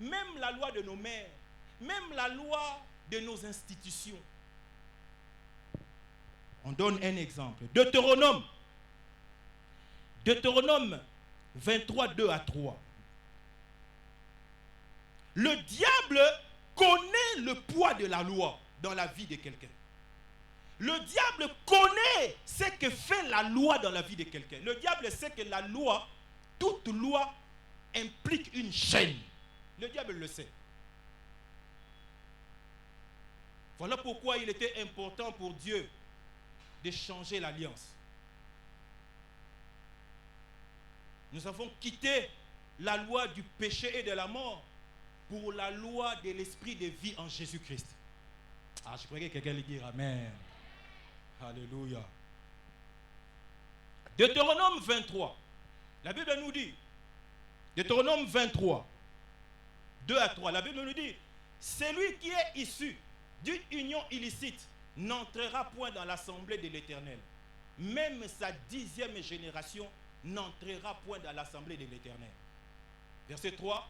A: Même la loi de nos mères. Même la loi de nos institutions. On donne un exemple. Deutéronome 23, 2 à 3. Le diable connaît le poids de la loi dans la vie de quelqu'un. Le diable connaît ce que fait la loi dans la vie de quelqu'un. Le diable sait que la loi, toute loi, implique une chaîne. Le diable le sait. Voilà pourquoi il était important pour Dieu de changer l'alliance. Nous avons quitté la loi du péché et de la mort pour la loi de l'esprit de vie en Jésus-Christ. Ah, je croyais que quelqu'un allait dire Amen. Alléluia. Deutéronome 23. La Bible nous dit, Deutéronome 23, 2 à 3, la Bible nous dit, celui qui est issu d'une union illicite n'entrera point dans l'assemblée de l'Éternel. Même sa 10e génération n'entrera point dans l'assemblée de l'Éternel. Verset 3.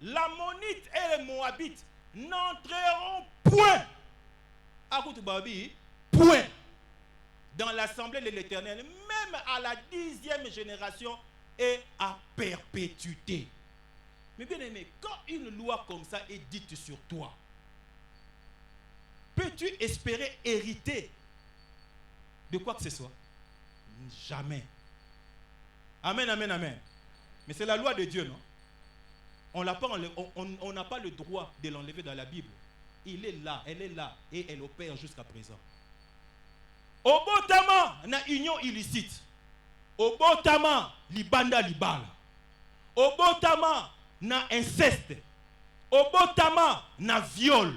A: L'Ammonite et les Moabites n'entreront point Point. Dans l'assemblée de l'Éternel, même à la 10e génération et à perpétuité. Mais bien aimé, quand une loi comme ça est dite sur toi, peux-tu espérer hériter de quoi que ce soit? Jamais. Amen, amen, amen. Mais c'est la loi de Dieu, non? On n'a pas le droit de l'enlever dans la Bible. Il est là, elle est là, et elle opère jusqu'à présent. Au botama, na union illicite. Au botama, libanda libala. Au botama, na inceste. Au botama, na viol.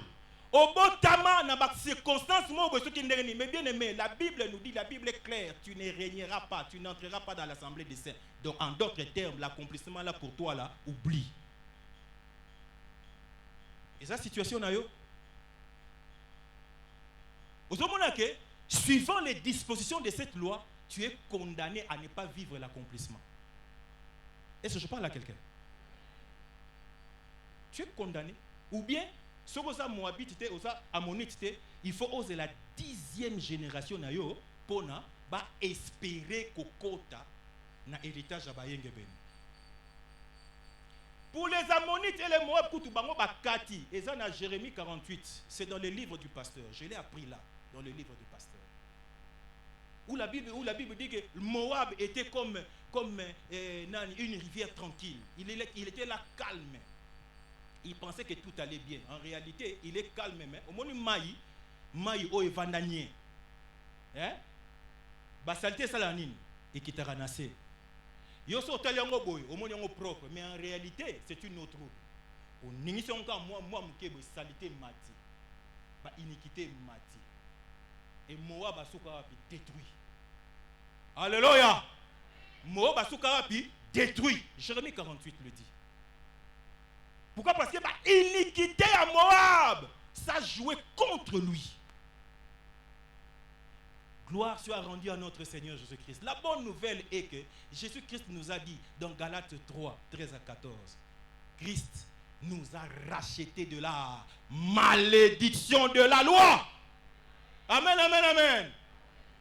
A: Au botama, na circonstances, mais bien aimé, la Bible nous dit, la Bible est claire, tu ne régneras pas, tu n'entreras pas dans l'assemblée des saints. Donc en d'autres termes, l'accomplissement là pour toi là, oublie. Et sa situation là, yo. Suivant les dispositions de cette loi, tu es condamné à ne pas vivre l'accomplissement. Est-ce que je parle à quelqu'un? Tu es condamné. Ou bien, ce que ça Moabite, Ammonite, il faut oser la 10e génération pour espérer qu'au quota na héritage à Bayengeben. Pour les Ammonites et les Moab, et ça dans Jérémie 48, c'est dans le livre du pasteur. Je l'ai appris là, dans le livre du pasteur. Où la Bible dit que Moab était comme une rivière tranquille. Il était là calme. Il pensait que tout allait bien. En réalité, il est calme. Mais au moment où Maï o evandanien, basalté salanine et qui t'a ranassé. Yo sortait yango boy, au monde propre, mais en réalité, c'est une autre route. Au n'initié encore moi mukebe salité mati, ba iniquité mati. Et Moab a soukawapi détruit. Alléluia. Moab a soukawapi détruit. Jérémie 48 le dit. Pourquoi? Parce que bah, iniquité à Moab, ça jouait contre lui. Gloire soit rendue à notre Seigneur Jésus-Christ. La bonne nouvelle est que Jésus-Christ nous a dit dans Galates 3, 13 à 14, Christ nous a racheté de la malédiction de la loi. Amen, amen, amen.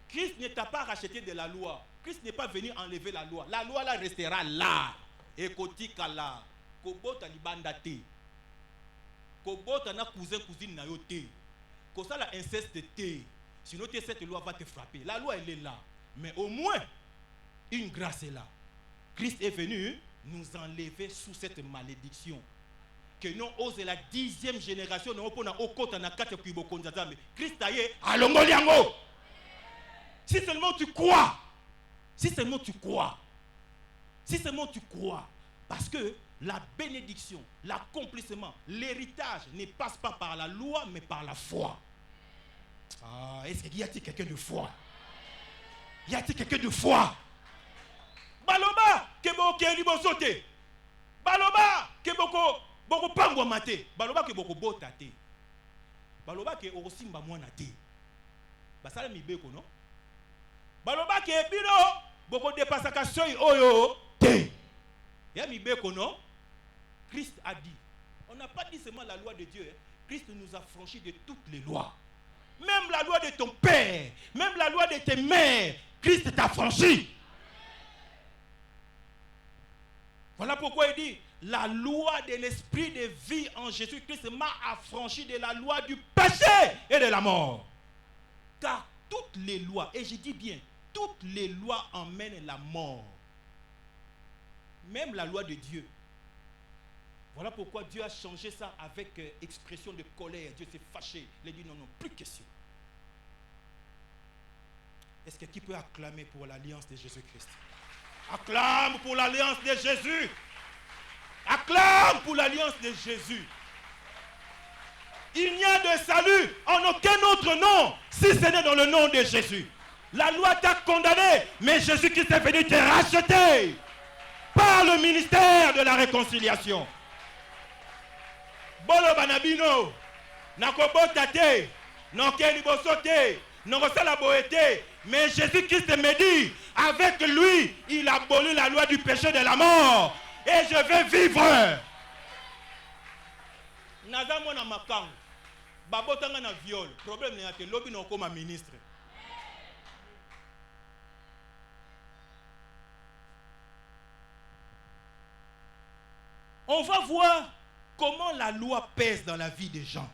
A: Christ ne t'a pas racheté de la loi. Christ n'est pas venu enlever la loi. La loi là restera là. Ekotika là. Kobota libanda te. Kobota na cousin cousine na yo te. Kosa la inceste te. Sinon cette loi va te frapper. La loi elle est là. Mais au moins une grâce est là. Christ est venu nous enlever sous cette malédiction. Que non ose la 10e génération non pona okota na kati kuibo konzazame. Christ aye alongoli yango. Si seulement tu crois. Si seulement tu crois. Si seulement tu crois. Parce que la bénédiction, l'accomplissement, l'héritage ne passe pas par la loi, mais par la foi. Ah, est-ce qu'il y a-t-il quelqu'un de foi? Y a-t-il quelqu'un de foi? Baloba, que boko libosote. Baloba, que boko pangwa mate. Baloba que boko botate. Baloba que osimba mwana te. Basala mibeko non? Baloba que bino boko depasaka soy oyo te. Ya mibeko non? Christ a dit. On n'a pas dit seulement la loi de Dieu. Christ nous a franchi de toutes les lois. Même la loi de ton père, même la loi de tes mères, Christ t'a franchi. Voilà pourquoi il dit, la loi de l'esprit de vie en Jésus-Christ m'a affranchi de la loi du péché et de la mort. Car toutes les lois, et je dis bien, toutes les lois emmènent la mort. Même la loi de Dieu. Voilà pourquoi Dieu a changé ça avec expression de colère. Dieu s'est fâché. Il a dit non, plus question. Est-ce que qui peut acclamer pour l'alliance de Jésus-Christ? Acclame pour l'alliance de Jésus. Acclame pour l'alliance de Jésus. Il n'y a de salut en aucun autre nom si ce n'est dans le nom de Jésus. La loi t'a condamné, mais Jésus-Christ est venu te racheter par le ministère de la réconciliation. Bolo banabino, nakobota te, nokeli bosote, nokosala boete, mais Jésus-Christ me dit, avec lui, il a aboli la loi du péché et de la mort, et je vais vivre. Nazamona makangu, babotanga na viol. Problème n'est que lobby non comme ministre. On va voir comment la loi pèse dans la vie des gens.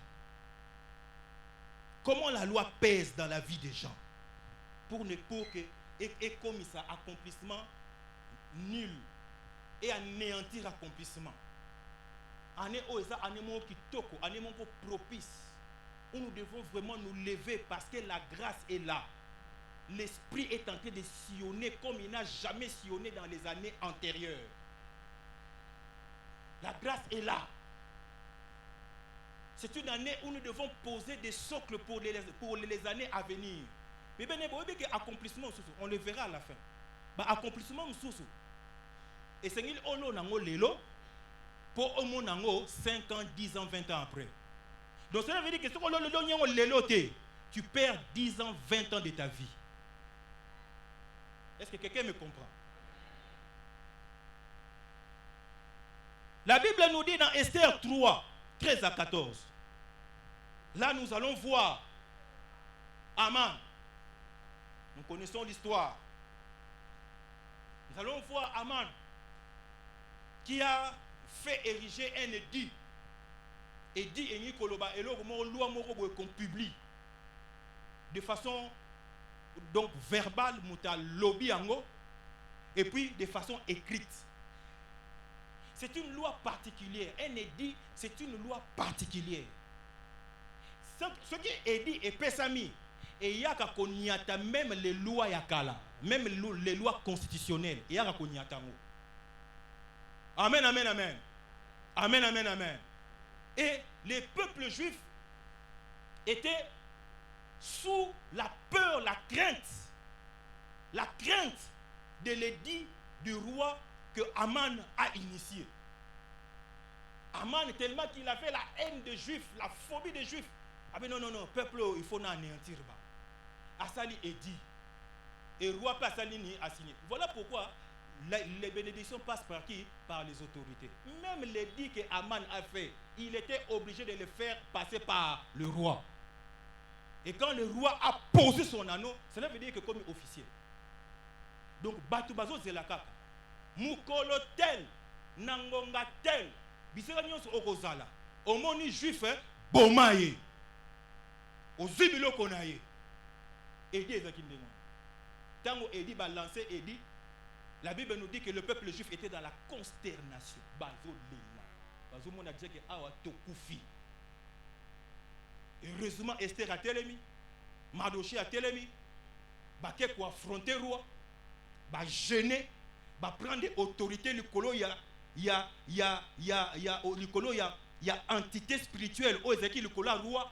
A: Comment la loi pèse dans la vie des gens. Pour que et comme ça accomplissement nul et anéantir accomplissement. Année oza année mon kitoko, année mon propice. Où nous devons vraiment nous lever parce que la grâce est là. L'esprit est en train de sillonner comme il n'a jamais sillonné dans les années antérieures. La grâce est là. C'est une année où nous devons poser des socles pour les années à venir. Mais bien, accomplissement, on le verra à la fin. Accomplissement, et c'est qu'il y a pour au moins 5 ans, 10 ans, 20 ans après. Donc cela veut dire que tu perds 10 ans, 20 ans de ta vie. Est-ce que quelqu'un me comprend? La Bible nous dit dans Esther 3, 13 à 14. Là, nous allons voir Aman. Nous connaissons l'histoire. Nous allons voir Aman qui a fait ériger un édit. Édit et Nikoloba et l'autre loi qu'on publie de façon donc verbale, lobby ango, et puis de façon écrite. C'est une loi particulière. Un édit, c'est une loi particulière. Ce qui est dit est pesami. Et il y a qu'à même les lois yakala, même les lois constitutionnelles. Il y a qu'à Amen, amen, amen. Amen, amen, amen. Et les peuples juifs étaient sous la peur, la crainte de l'édit du roi que Aman a initié. Aman, tellement qu'il a fait la haine des Juifs, la phobie des Juifs. Ah mais non, peuple, il faut anéantir. Asali est dit. Et roi pas Asali ni a signé. Voilà pourquoi les bénédictions passent par qui? Par les autorités. Même l'édit que Aman a fait, il était obligé de le faire passer par le roi. Et quand le roi a posé son anneau, cela veut dire que comme officier. Donc, Batubazo Zelakaka. Mukolo tel, Nangonga tel, Bisera nyonso okozala. Omoni juif, bomaye. Ozibilo konaye. Edi ezakindemo. Tango Edi ba lancé Edi, la Bible nous dit que le peuple juif était dans la consternation. Bazo lena. Bazo mona dit que awa tokufi. Heureusement Esther a telemi, Mardoché a telemi, Baké pour affronter le roi, ba gêner, ba prendre des autorités, il y a entité spirituelle au Ézéchiel le colo roi,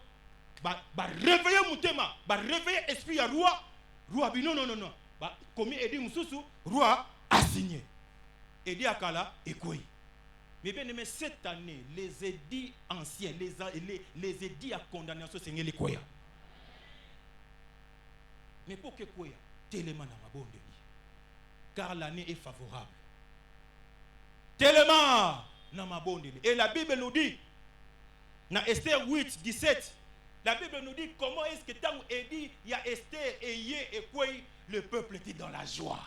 A: ba réveiller mutema, ba réveiller esprit à roi bi non, ba commis Edi Mususu, roi a signé. Edi Akala et quoi? Mais bien aimé, cette année, les édits anciens, les édits à condamnation, c'est les quoi? Mais pour que quoi? Tellement dans ma bonne vie. Car l'année est favorable. Tellement dans ma bonne vie. Et la Bible nous dit, dans Esther 8, 17, la Bible nous dit comment est-ce que tant il y a Esther et Yé et quoi, le peuple était dans la joie.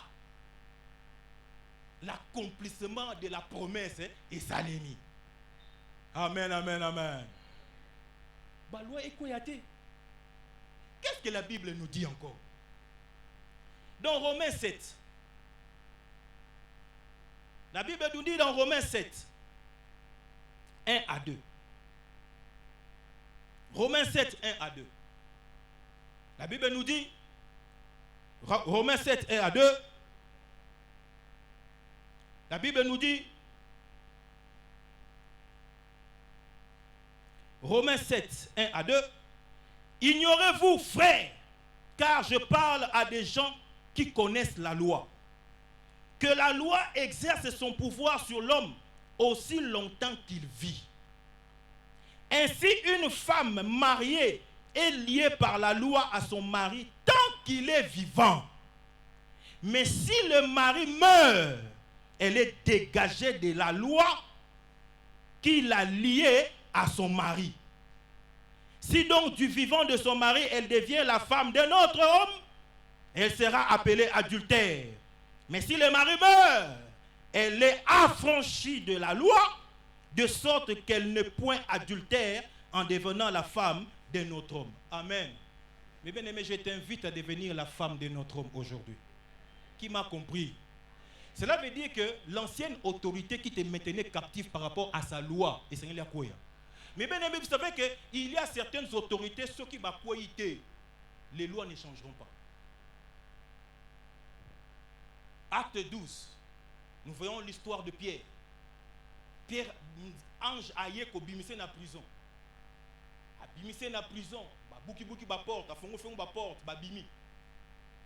A: L'accomplissement de la promesse est salémi. Amen, amen, amen. Qu'est-ce que la Bible nous dit encore? Dans Romains 7. La Bible nous dit dans Romains 7, 1 à 2. Romains 7, 1 à 2. La Bible nous dit, Romains 7, 1 à 2. La Bible nous dit, Romains 7, 1 à 2, ignorez-vous, frères, car je parle à des gens qui connaissent la loi, que la loi exerce son pouvoir sur l'homme aussi longtemps qu'il vit. Ainsi, une femme mariée est liée par la loi à son mari tant qu'il est vivant. Mais si le mari meurt, elle est dégagée de la loi qui l'a liée à son mari. Si donc du vivant de son mari, elle devient la femme d'un autre homme, elle sera appelée adultère. Mais si le mari meurt, elle est affranchie de la loi, de sorte qu'elle n'est point adultère en devenant la femme d'un autre homme. Amen. Mais bien aimé, je t'invite à devenir la femme d'un autre homme aujourd'hui. Qui m'a compris? Cela veut dire que l'ancienne autorité qui te maintenait captif par rapport à sa loi, et c'est la quoi. Mais bien aimé, vous savez qu'il y a certaines autorités, ceux qui m'ont quoi, les lois ne changeront pas. Acte 12, nous voyons l'histoire de Pierre. Pierre, ange aïe ko bimise na prison. A bimise na prison, ba bouki ba porte, a fongo ba porte, ba bimi.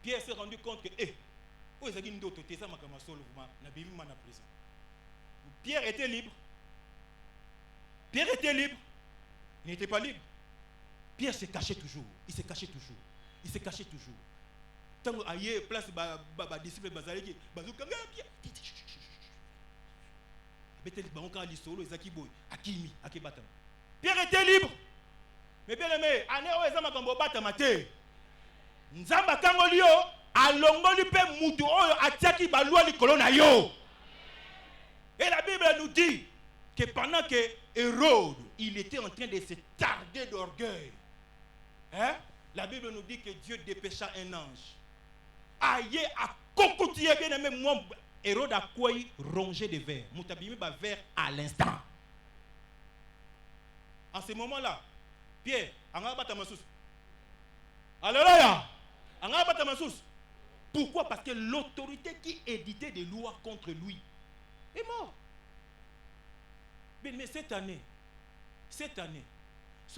A: Pierre s'est rendu compte que oh ezaki ndoto te ça makama solo na bimi na prison. Pierre était libre. Pierre était libre. Il n'était pas libre. Pierre se cachait toujours. Il se cachait toujours. Il se cachait toujours. Tant aïe place ba disciple bazaleki bazukanga Pierre. Pierre était libre. Mais bien aimé, ane o ezama kambo batama te. Nzamba kangolio alongoli pe mutu oyo atiaki balua likolo na yo. Et la Bible nous dit que pendant que Hérode, il était en train de se tarder d'orgueil. Hein? La Bible nous dit que Dieu dépêcha un ange. Aïe a cocotier bien aimé moi. Hérode a quoi rongé des vers. Moutabimi va vers à l'instant. En ce moment-là, Pierre, anga batamasus. Alléluia. Anga batamasus. Pourquoi? Parce que l'autorité qui éditait des lois contre lui est mort. Mais cette année, ce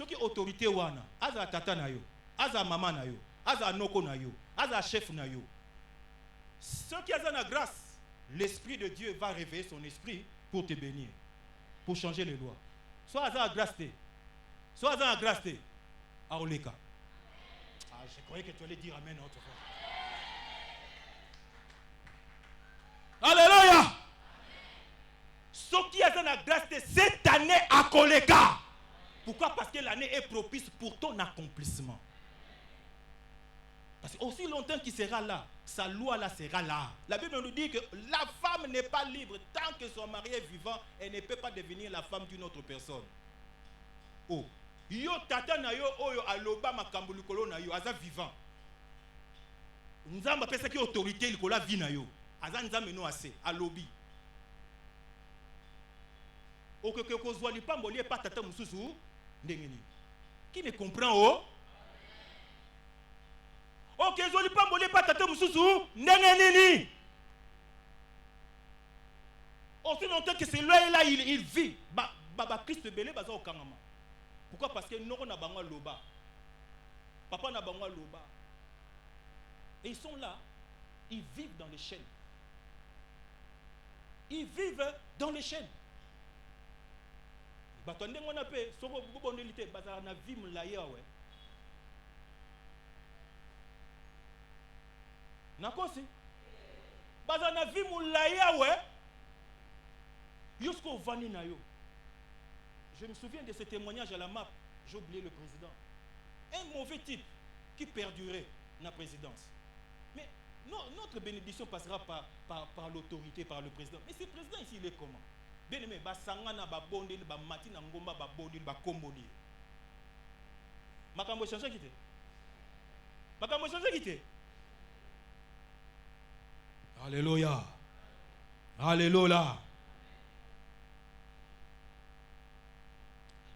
A: qui est autorité wana, aza tata na yo, aza maman na yo, aza noko na yo, aza chef na yo. Ce qui a la grâce, l'Esprit de Dieu va réveiller son esprit pour te bénir, pour changer les lois. Soit à grâce, soit à grâce, à Oleka. Ah, je croyais que tu allais dire Amen autrefois. Alléluia. Ce qui a la grâce cette année à Koleka. Pourquoi? Parce que l'année est propice pour ton accomplissement. Parce que aussi longtemps qu'il sera là, sa loi là sera là. La Bible nous dit que la femme n'est pas libre tant que son mari est vivant. Elle ne peut pas devenir la femme d'une autre personne. Oh, yo tata na yo oyo aloba makambo likolo na yo aza vivant. Nzamba pesa ki autorité likolo vi na yo. Aza nzambe no ase alobi. Okeke kozwa lipambo li pa tata mususu ndengeni. Qui ne comprend oh? Ok, zoli pas molé pas tata mususu ndengenini. Aussi longtemps que celui-là il vit, baba Christ belé baza au kangama. Pourquoi? Parce que non na bangwa loba. Papa na bangwa loba. Et ils sont là, ils vivent dans les chaînes. Ils vivent dans les chaînes. Batondé on appelle soko bobondelité baza na vie mulaye ouais. Nakosi baza na vie moulaya ouais jusqu'au vani na yo. Je me souviens de ce témoignage à la map, j'ai oublié le président. Un mauvais type qui perdurait dans la présidence. Mais notre bénédiction passera par l'autorité, par le président. Mais ce président ici, il est comment? Bien aimé, basangana ba bondeli ba matina ngomba ba bondeli ba komboli. Makambo changer kité. Makambo changer kité. Alléluia. Alléluia.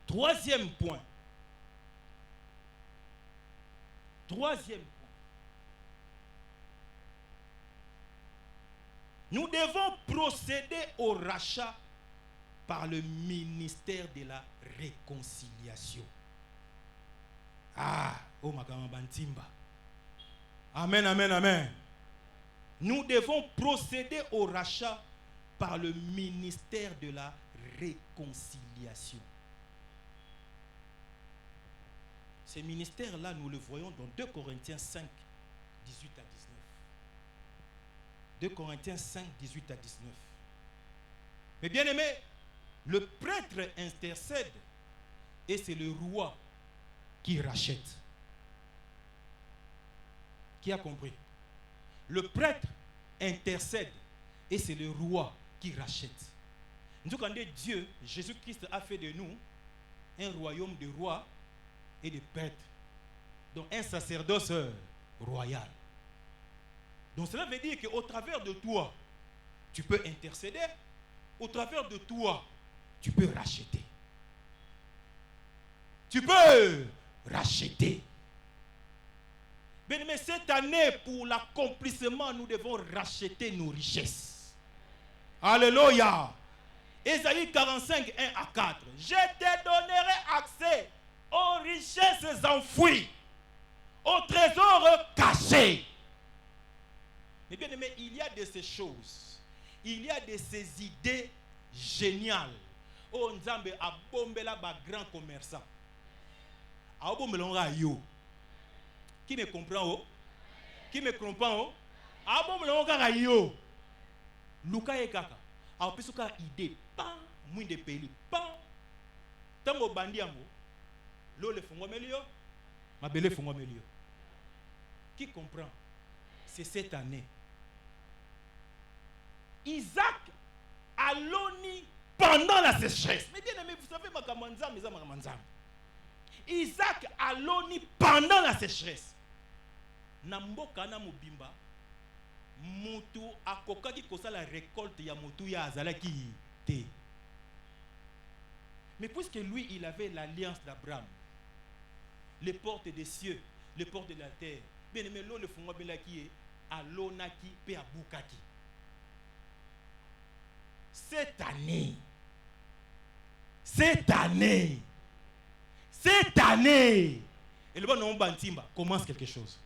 A: Troisième point. Nous devons procéder au rachat par le ministère de la réconciliation. Ah, oh Makambantimba. Amen, amen, amen. Nous devons procéder au rachat par le ministère de la réconciliation. Ce ministère-là, nous le voyons dans 2 Corinthiens 5, 18 à 19. 2 Corinthiens 5, 18 à 19. Mais bien aimé, le prêtre intercède et c'est le roi qui rachète. Qui a compris? Le prêtre intercède et c'est le roi qui rachète. Nous, quand Dieu, Jésus-Christ a fait de nous un royaume de rois et de prêtres. Donc un sacerdoce royal. Donc cela veut dire qu'au travers de toi, tu peux intercéder. Au travers de toi, tu peux racheter. Tu peux racheter. Mais cette année, pour l'accomplissement, nous devons racheter nos richesses. Alléluia. Ésaïe 45, 1 à 4. Je te donnerai accès aux richesses enfouies, aux trésors cachés. Mais bien aimé, il y a de ces choses, il y a de ces idées géniales. Oh, Nzambe a bombé là bas grand commerçant. A bombé là yo. Qui me comprend oh? Qui me comprend oh? A bombé là yo. Luka e kaka. A pu suka idée pas moins de pays pas. Tango bandi ambo. Lo le fongo melio. Ma belle fongo melio. Qui comprend? C'est cette année. Isaac a l'oni pendant la sécheresse. Mais bien aimé, vous savez, Isaac a l'oni pendant la sécheresse. Namboka na mobimba, mutu akokaki kosa la récolte ya mutu ya azalaki te. Mais puisque lui, il avait l'alliance d'Abraham, les portes des cieux, les portes de la terre, bien aimé, l'eau le fongo belaki e alonaki pe abukaki. Cette année, et le bon nom Bantimba commence quelque chose.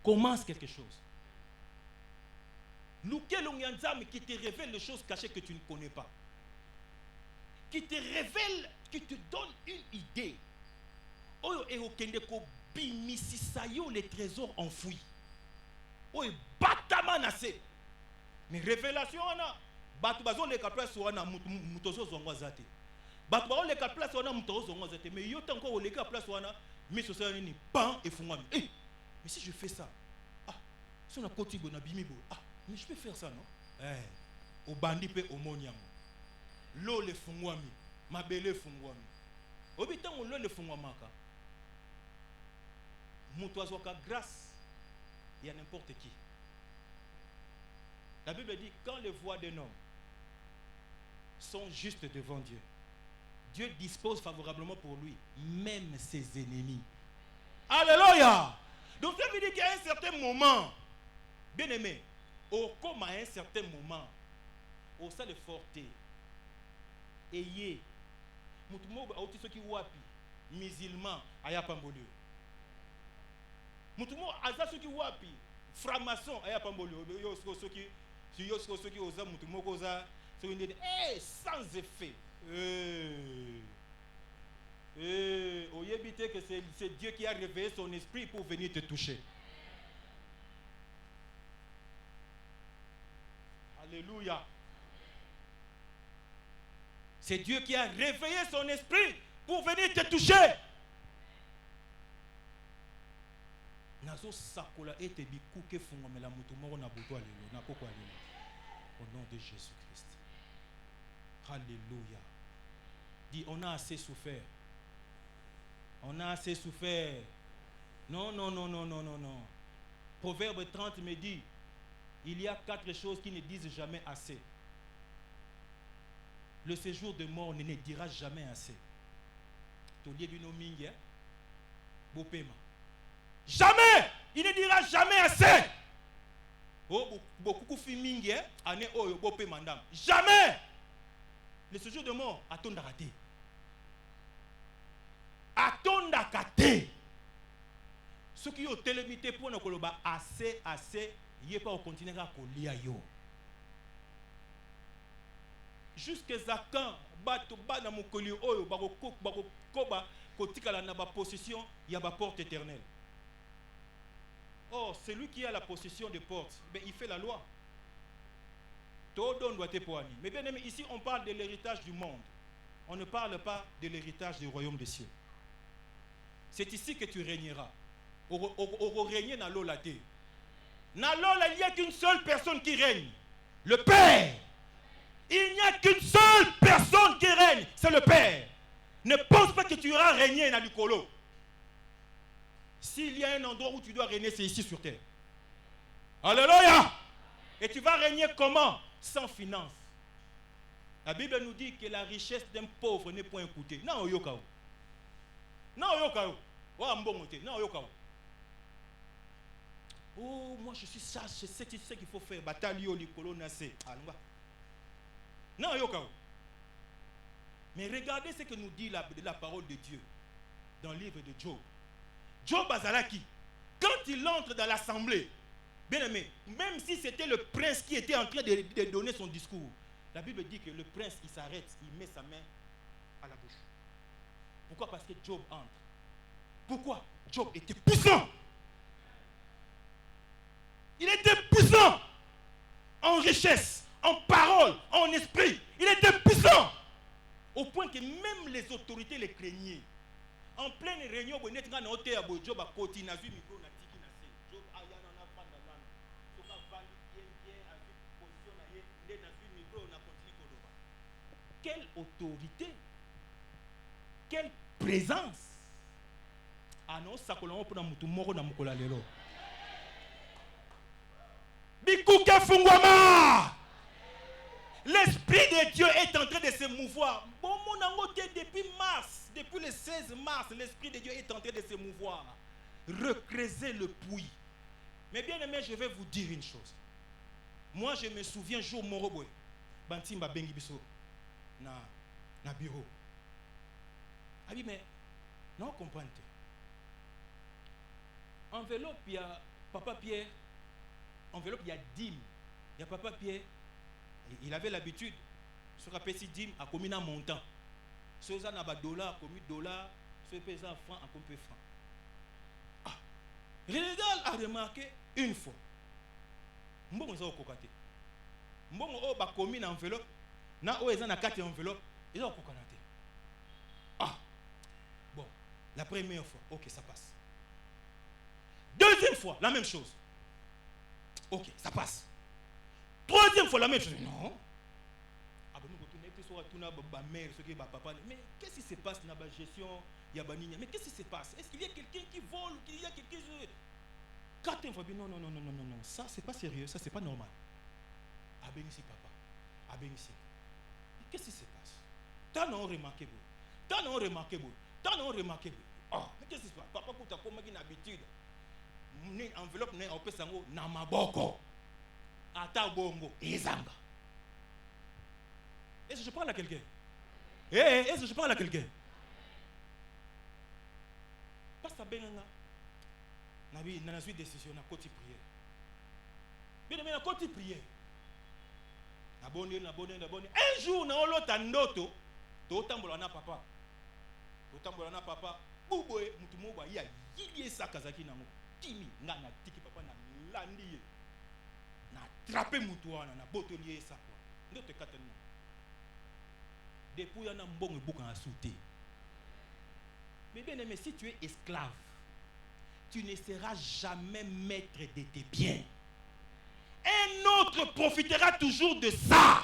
A: Commence quelque chose. Qui te révèle les choses cachées que tu ne connais pas. Qui te révèle, qui te donne une idée. Oyo e okende ko bimisisayo les trésors enfouis. Oyo batamanase. Mais révélation on a batu bazo le place wana mutozo zongo zate. Batu bazo le place wana mutozo zongo zate mais yo tanko o le place wana mais so ça ni pan et fungwa. Eh mais si je fais ça ah si on a kotigo na bimibo ah mais je peux faire ça non? Eh au bandi pe au moniamo. Lo le fungwa mi mabele fungwa mi. Obitan on lo le fungwa maka. Mutozo ka grâce il y a n'importe qui. La Bible dit, quand les voies d'un homme sont justes devant Dieu, Dieu dispose favorablement pour lui, même ses ennemis. Alléluia! Donc ça veut dire qu'à un certain moment, bien aimé, comme à un certain moment, au sein de forté, ayez, mutumo auti soki wapi, musulman, aya pambolio. Mutumo aza soki wapi, franc-maçon, aya pambolio, yo soki si yo soki oza mutu moko oza soki ndede sans effet oyebi te que c'est Dieu qui a réveillé son esprit pour venir te toucher. Alléluia. C'est Dieu qui a réveillé son esprit pour venir te toucher. Nazo sakola ete bikuke fungomela mutu moko na buto alelo na koko alelo. Au nom de Jésus-Christ. Alléluia. Dis, on a assez souffert. On a assez souffert. Non, non, non, non, non, non, non. Proverbe 30 me dit, il y a 4 choses qui ne disent jamais assez. Le séjour de mort ne dira jamais assez. Jamais! Il ne dira jamais assez. Oh, beaucoup de mingi, année oh, bopé mandam. Jamais! Le séjour de mort, attends raté. Attends d'akaté. Ce qui est télémité pour nous koloba assez, il n'y a pas au continent à kolia yo. Jusqu'à quand, bato bana mokoli oyo, bako koba, kotikala na ba possession, il y a ba porte éternelle. Or, celui qui a la possession des portes, ben, il fait la loi. Mais bien aimé, ici on parle de l'héritage du monde. on ne parle pas de l'héritage du royaume des cieux. C'est ici que tu régneras. Au régner dans l'eau la terre. Dans l'eau, il n'y a qu'une seule personne qui règne. Le Père. Il n'y a qu'une seule personne qui règne. C'est le Père. Ne pense pas que tu iras régner dans le colo. S'il y a un endroit où tu dois régner, c'est ici sur terre. Alléluia. Et tu vas régner comment? Sans finance. La Bible nous dit que la richesse d'un pauvre n'est point écoutée. Non, yokao. Non, yokao. Non, yokao. Oh, moi je suis sage, je sais ce qu'il faut faire. Batalio, likolo, nase. Non, yokao. Mais regardez ce que nous dit la parole de Dieu dans le livre de Job. Job Azalaki, quand il entre dans l'assemblée, bien aimé, même si c'était le prince qui était en train de donner son discours, la Bible dit que le prince, il s'arrête, il met sa main à la bouche. Pourquoi? Parce que Job entre. Pourquoi? Job était puissant. Il était puissant en richesse, en parole, en esprit. Il était puissant. Au point que même les autorités les craignaient. En pleine réunion, Job a continué. Quelle autorité, quelle présence. Ah non, ça colon pour nous moro na mukola lelo. Bikuka fungwama. L'esprit de Dieu est en train de se mouvoir. Bon mon angoté depuis mars, depuis le 16 mars, l'esprit de Dieu est en train de se mouvoir. Recreuser le puits. Mais bien aimé, je vais vous dire une chose. Moi, je me souviens jour moroboy. Bantimba bengi biso. Na bureau. Ah oui, mais non, comprenez. Enveloppe, il y a Papa Pierre. Enveloppe, il y a dîme. Il y a Papa Pierre. Il avait l'habitude. Sur un petit dîme, à combien un montant. Si vous avez un dollar, combien de dollars. Si vous avez un franc, à combien de francs. Ah. Régal a remarqué une fois. Mbongo za okokate. Mbongo o ba commis na enveloppe. Na o eza na carte enveloppe, ils ont kokanaté. Ah. Bon, la première fois, OK, ça passe. Deuxième fois, la même chose. OK, ça passe. Troisième fois, la même chose. Non. Ah ben nous retourner plus sur tuna ba mère, ce qui ba papa. Mais qu'est-ce qui se passe dans la gestion Yabaninya? Mais qu'est-ce qui se passe? Est-ce qu'il y a quelqu'un qui vole, qu'il y a quelqu'un quatrième fois, non, ça c'est pas sérieux, ça c'est pas normal. Ah ben ici papa. Ah ben ici. Qu'est-ce qui se passe? T'as non remarqué vous. T'as non remarqué vous. T'as non remarqué vous. Oh, mais qu'est-ce qui se passe? Papa pour ta comme une habitude. Une enveloppe n'est en pesango na maboko. Ata bongo ezanga. Est-ce que je parle à quelqu'un? Est-ce que je parle à quelqu'un? Pas ça benanga. Nabi na suite décision na côté prière. Bien mais na côté prière. Na bonne. Un jour na olota ndoto, to tambola na papa. To tambola na papa. Buboe mutu moba ya yili sakazaki nango. Kimi nga na tiki papa na landi. Na attraper mutu wana na botolier ça quoi. Ndoto katana. Depuis yana mbongo buka na souté. Mais bien aimé, si tu es esclave, tu ne seras jamais maître de tes biens. Un autre profitera toujours de ça.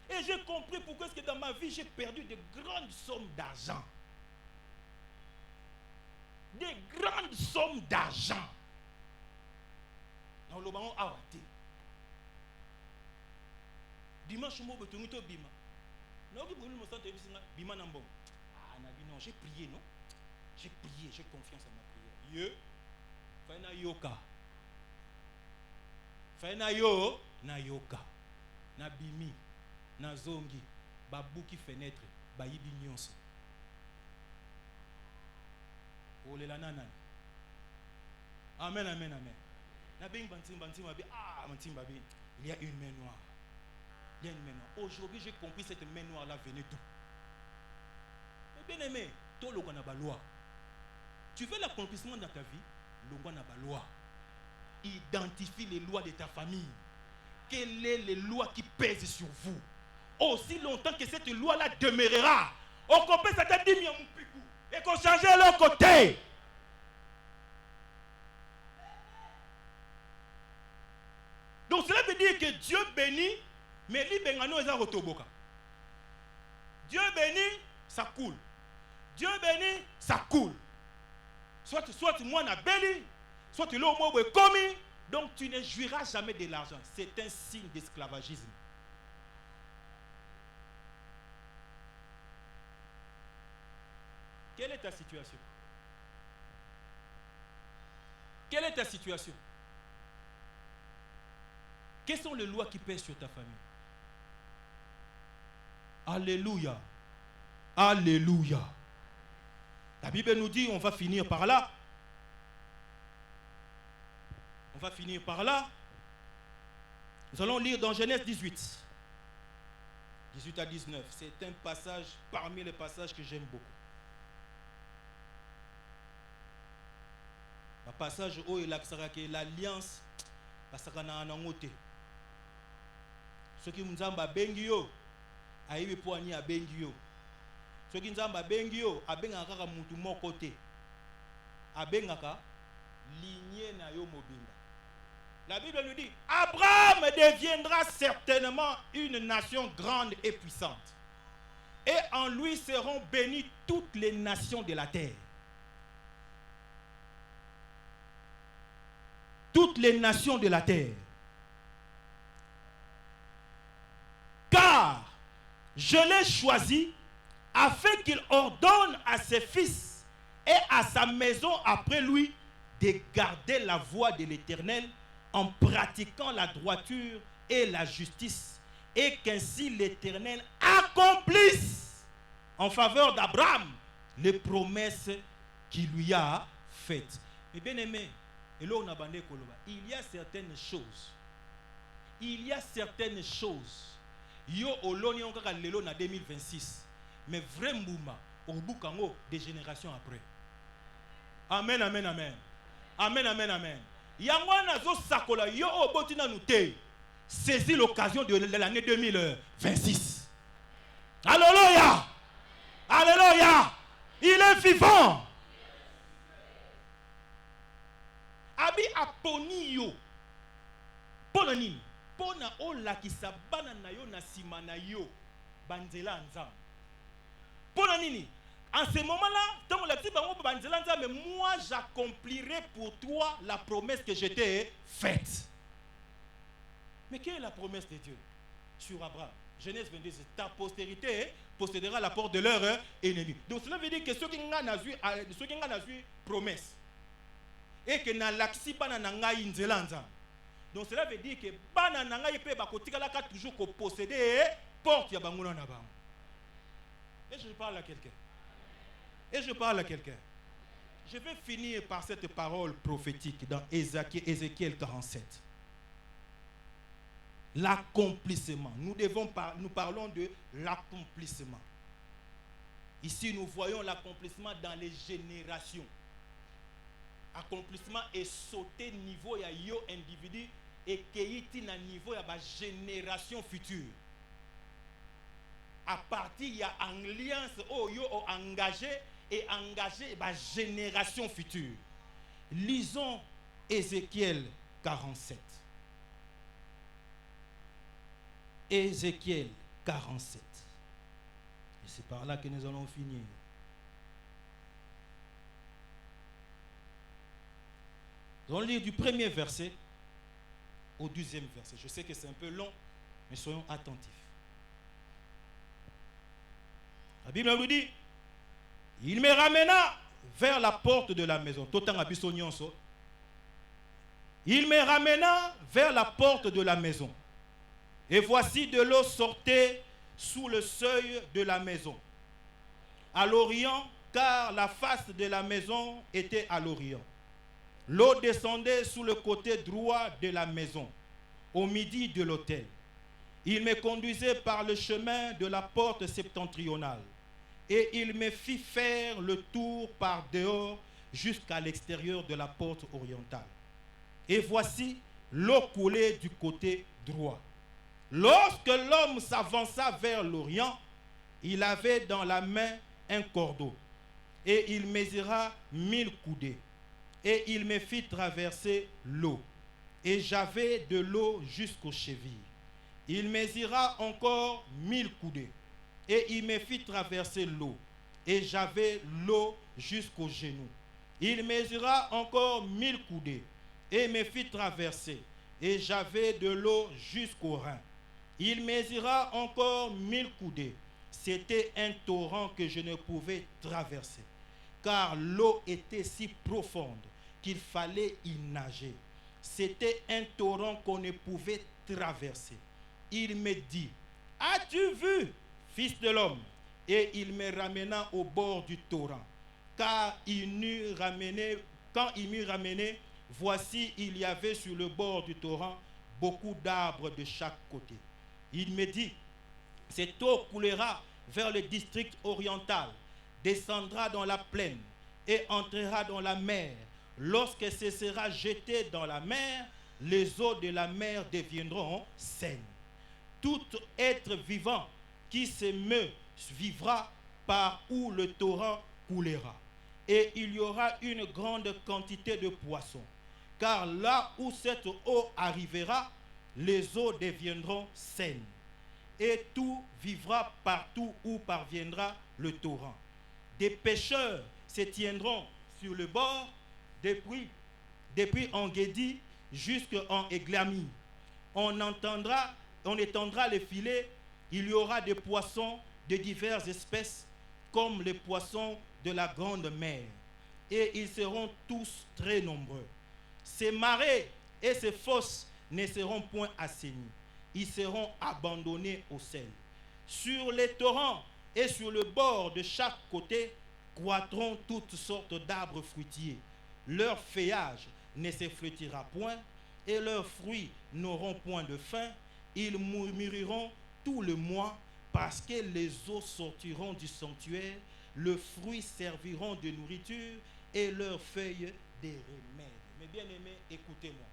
A: Et j'ai compris pourquoi est-ce que dans ma vie j'ai perdu de grandes sommes d'argent. Des grandes sommes d'argent. Dans le moment arrêté. Dimanche mo betonito bima. Non, bima nambo. Ah non, j'ai prié non. J'ai prié, j'ai confiance en ma prière. Faina yoka. Faina yo na yoka. Na bimi, na zongi, babuki fenêtre, bayibi nyonso. Olela nana. Amen. Na bing bantim babi. Ah, bantim babi. Il y a une main noire. Il y a une main noire. Aujourd'hui, j'ai compris cette main noire là venait d'où. Mais bien aimé, toi le na ba loi. Tu veux l'accomplissement dans ta vie, le na ba loi. Identifie les lois de ta famille. Quelles sont les lois qui pèsent sur vous? aussi longtemps que cette loi-là demeurera, on peut s'attendre et qu'on change leur côté. Donc cela veut dire que Dieu bénit, mais lui bengano est rotoboka. Dieu bénit, ça coule. Dieu bénit, ça coule. Soit moi na béni, soit tu l'as au mot commis. Donc tu ne jouiras jamais de l'argent. C'est un signe d'esclavagisme. Quelle est ta situation? Quelle est ta situation? Quelles sont les lois qui pèsent sur ta famille? Alléluia. Alléluia. La Bible nous dit, on va finir par là. On va finir par là. Nous allons lire dans Genèse 18. 18 à 19. C'est un passage parmi les passages que j'aime beaucoup. Le passage où il a l'alliance, parce qu'on a un angoté. Ceux qui nous ont bengi yo, aïe pour ni a bengi yo. Ceux qui nous ont bengi yo, a benga kaka mutu mon côté. A benga ka lignée na yo mobimba. La Bible nous dit, Abraham deviendra certainement une nation grande et puissante. Et en lui seront bénies toutes les nations de la terre. Toutes les nations de la terre. Car je l'ai choisi afin qu'il ordonne à ses fils et à sa maison après lui de garder la voie de l'Éternel en pratiquant la droiture et la justice, et qu'ainsi l'Éternel accomplisse en faveur d'Abraham les promesses qu'il lui a faites. Mais bien aimé, il y a certaines choses. Il y a certaines choses. Yo oloni on kaka lelo na 2026. Mais vrai mouma au boukango des générations après. Amen, amen, amen. Amen, amen, amen. Yangwana zo sakola yo obotina nute. Saisis l'occasion de l'année 2026. Alléluia. Alléluia. Il est vivant. Abi aponi yo. Pona nini? Pona ola kisabana na yo na sima na yo. Banzela nzam. Pona nini? En ce moment-là, tant que la petite bango banzela nzam, mais moi j'accomplirai pour toi la promesse que je t'ai faite. Mais quelle est la promesse de Dieu sur Abraham? Genèse 22, ta postérité possédera la porte de leur ennemi. Donc cela veut dire que ceux qui ont vu promesse et que na laksi bana nanga inzela nzam. Donc cela veut dire que bana nanga ipe bakotika la ka toujours ko posséder porte ya banguna na bango. Et je parle à quelqu'un. Et je parle à quelqu'un. Je vais finir par cette parole prophétique dans Ézéchiel 47. L'accomplissement. Nous parlons de l'accomplissement. Ici, nous voyons l'accomplissement dans les générations. Accomplissement est sauté niveau ya yo individu et qu'il na niveau ya ba génération future. À partir il y a alliance oh yo engagé et engagé ba génération future. Lisons Ézéchiel 47. Ézéchiel 47. Et c'est par là que nous allons finir. Nous allons lire du premier verset au 12e verset. Je sais que c'est un peu long, mais soyons attentifs. La Bible nous dit, il me ramena vers la porte de la maison. Il me ramena vers la porte de la maison. Et voici de l'eau sortait sous le seuil de la maison, à l'orient, car la face de la maison était à l'orient. L'eau descendait sous le côté droit de la maison, au midi de l'autel. Il me conduisait par le chemin de la porte septentrionale, et il me fit faire le tour par dehors jusqu'à l'extérieur de la porte orientale. Et voici, l'eau coulait du côté droit. Lorsque l'homme s'avança vers l'Orient, il avait dans la main un cordeau, et il mesura 1000 coudées, et il me fit traverser l'eau, et j'avais de l'eau jusqu'aux chevilles. Il mesura encore 1000 coudées, et il me fit traverser l'eau, et j'avais l'eau jusqu'aux genoux. Il mesura encore 1000 coudées, et me fit traverser, et j'avais de l'eau jusqu'aux reins. Il mesura encore 1000 coudées. C'était un torrent que je ne pouvais traverser, car l'eau était si profonde qu'il fallait y nager. C'était un torrent qu'on ne pouvait traverser. Il me dit, as-tu vu, fils de l'homme? Et il me ramena au bord du torrent. Quand il m'eut ramené, voici, il y avait sur le bord du torrent beaucoup d'arbres de chaque côté. Il me dit, cette eau coulera vers le district oriental, descendra dans la plaine et entrera dans la mer. Lorsque ce sera jeté dans la mer, les eaux de la mer deviendront saines. Tout être vivant qui se meut vivra par où le torrent coulera. Et il y aura une grande quantité de poissons, car là où cette eau arrivera, les eaux deviendront saines. Et tout vivra partout où parviendra le torrent. Des pêcheurs se tiendront sur le bord, depuis En-Guédi jusqu'en Églami. On étendra les filets, il y aura des poissons de diverses espèces, comme les poissons de la grande mer. Et ils seront tous très nombreux. Ces marais et ces fosses ne seront point assainis. Ils seront abandonnés au sel. Sur les torrents et sur le bord de chaque côté croîtront toutes sortes d'arbres fruitiers. Leur feuillage ne se flétrira point et leurs fruits n'auront point de fin. Ils mûriront tout le mois parce que les eaux sortiront du sanctuaire. Le fruit serviront de nourriture et leurs feuilles des remèdes. Mes bien-aimés, écoutez-moi.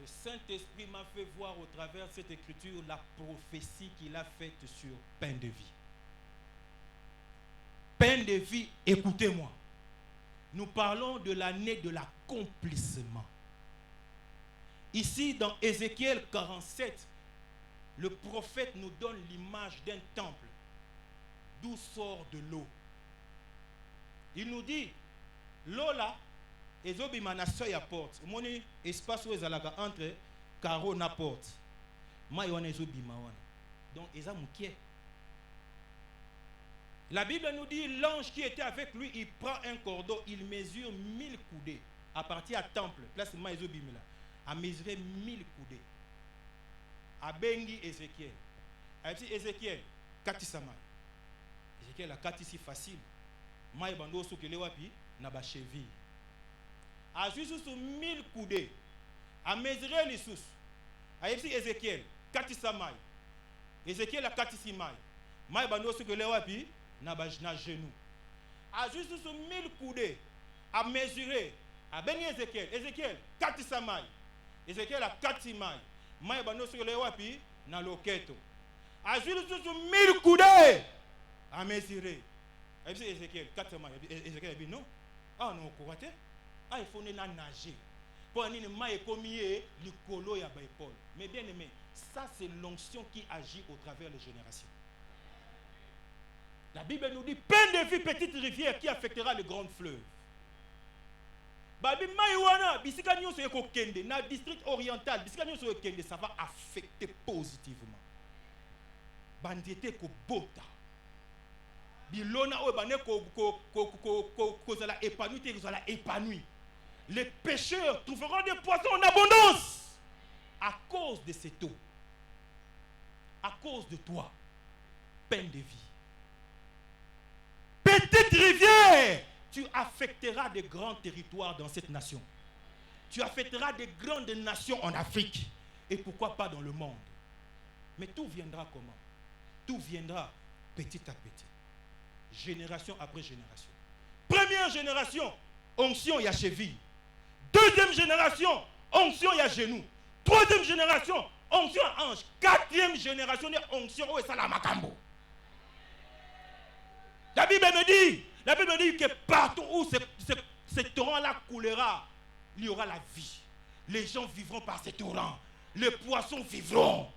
A: Le Saint-Esprit m'a fait voir au travers de cette écriture la prophétie qu'il a faite sur pain de vie. Pain de vie, écoutez-moi. Nous parlons de l'année de l'accomplissement. Ici, dans Ézéchiel 47, le prophète nous donne l'image d'un temple d'où sort de l'eau. Il nous dit, l'eau là, ezobima na seuil à porte. Moni espace où ezalaka entre carreau na porte. Ma yona ezobima wana. Donc eza mukie. La Bible nous dit l'ange qui était avec lui, il prend un cordeau, il mesure 1000 coudées à partir à temple. Place ma ezobima là. A mesurer 1000 coudées. A bengi Ézéchiel. A dit Ézéchiel, kati sama. Ézéchiel a kati si facile. Ma ebando sokele wapi na ba cheville. A juste sous 1000 coudées, à mesurer les sous. A dit Ézéchiel, kati samai. Ézéchiel a kati simai. Ma ebando sokele wapi na genou. A juste sous 1000 coudées, à mesurer. A bengi Ézéchiel, Ézéchiel, kati samai. Ézéchiel a kati mai. Ma ebando sokele wapi na loketo. A juste sous 1000 coudées, à mesurer. A dit Ézéchiel, kati samai. Ézéchiel a dit non. Ah non, quoi? Ah, il faut nager. Pour aller l'écolo ya Paul. Mais bien aimé, ça c'est l'onction qui agit au travers des générations. La Bible nous dit peine de vie, petite rivière qui affectera les grands fleuves. Babi Maïwana, bisika nyo so yeko kende, na district oriental, bisika nyo so yeko kende, ça va affecter positivement. Bandiete ko bota. Bilona o bané ko zala épanoui, te zala épanoui. Les pêcheurs trouveront des poissons en abondance à cause de cette eau, à cause de toi, peine de vie. Petite rivière, tu affecteras de grands territoires dans cette nation. Tu affecteras de grandes nations en Afrique et pourquoi pas dans le monde. Mais tout viendra comment? Tout viendra petit à petit, génération après génération. Première génération, onction et cheville. Deuxième génération, onction et genou. Troisième génération, onction ange. Quatrième génération, onction et salamakambo. La Bible me dit que partout où ce torrent-là coulera, il y aura la vie. Les gens vivront par ces torrents. Les poissons vivront.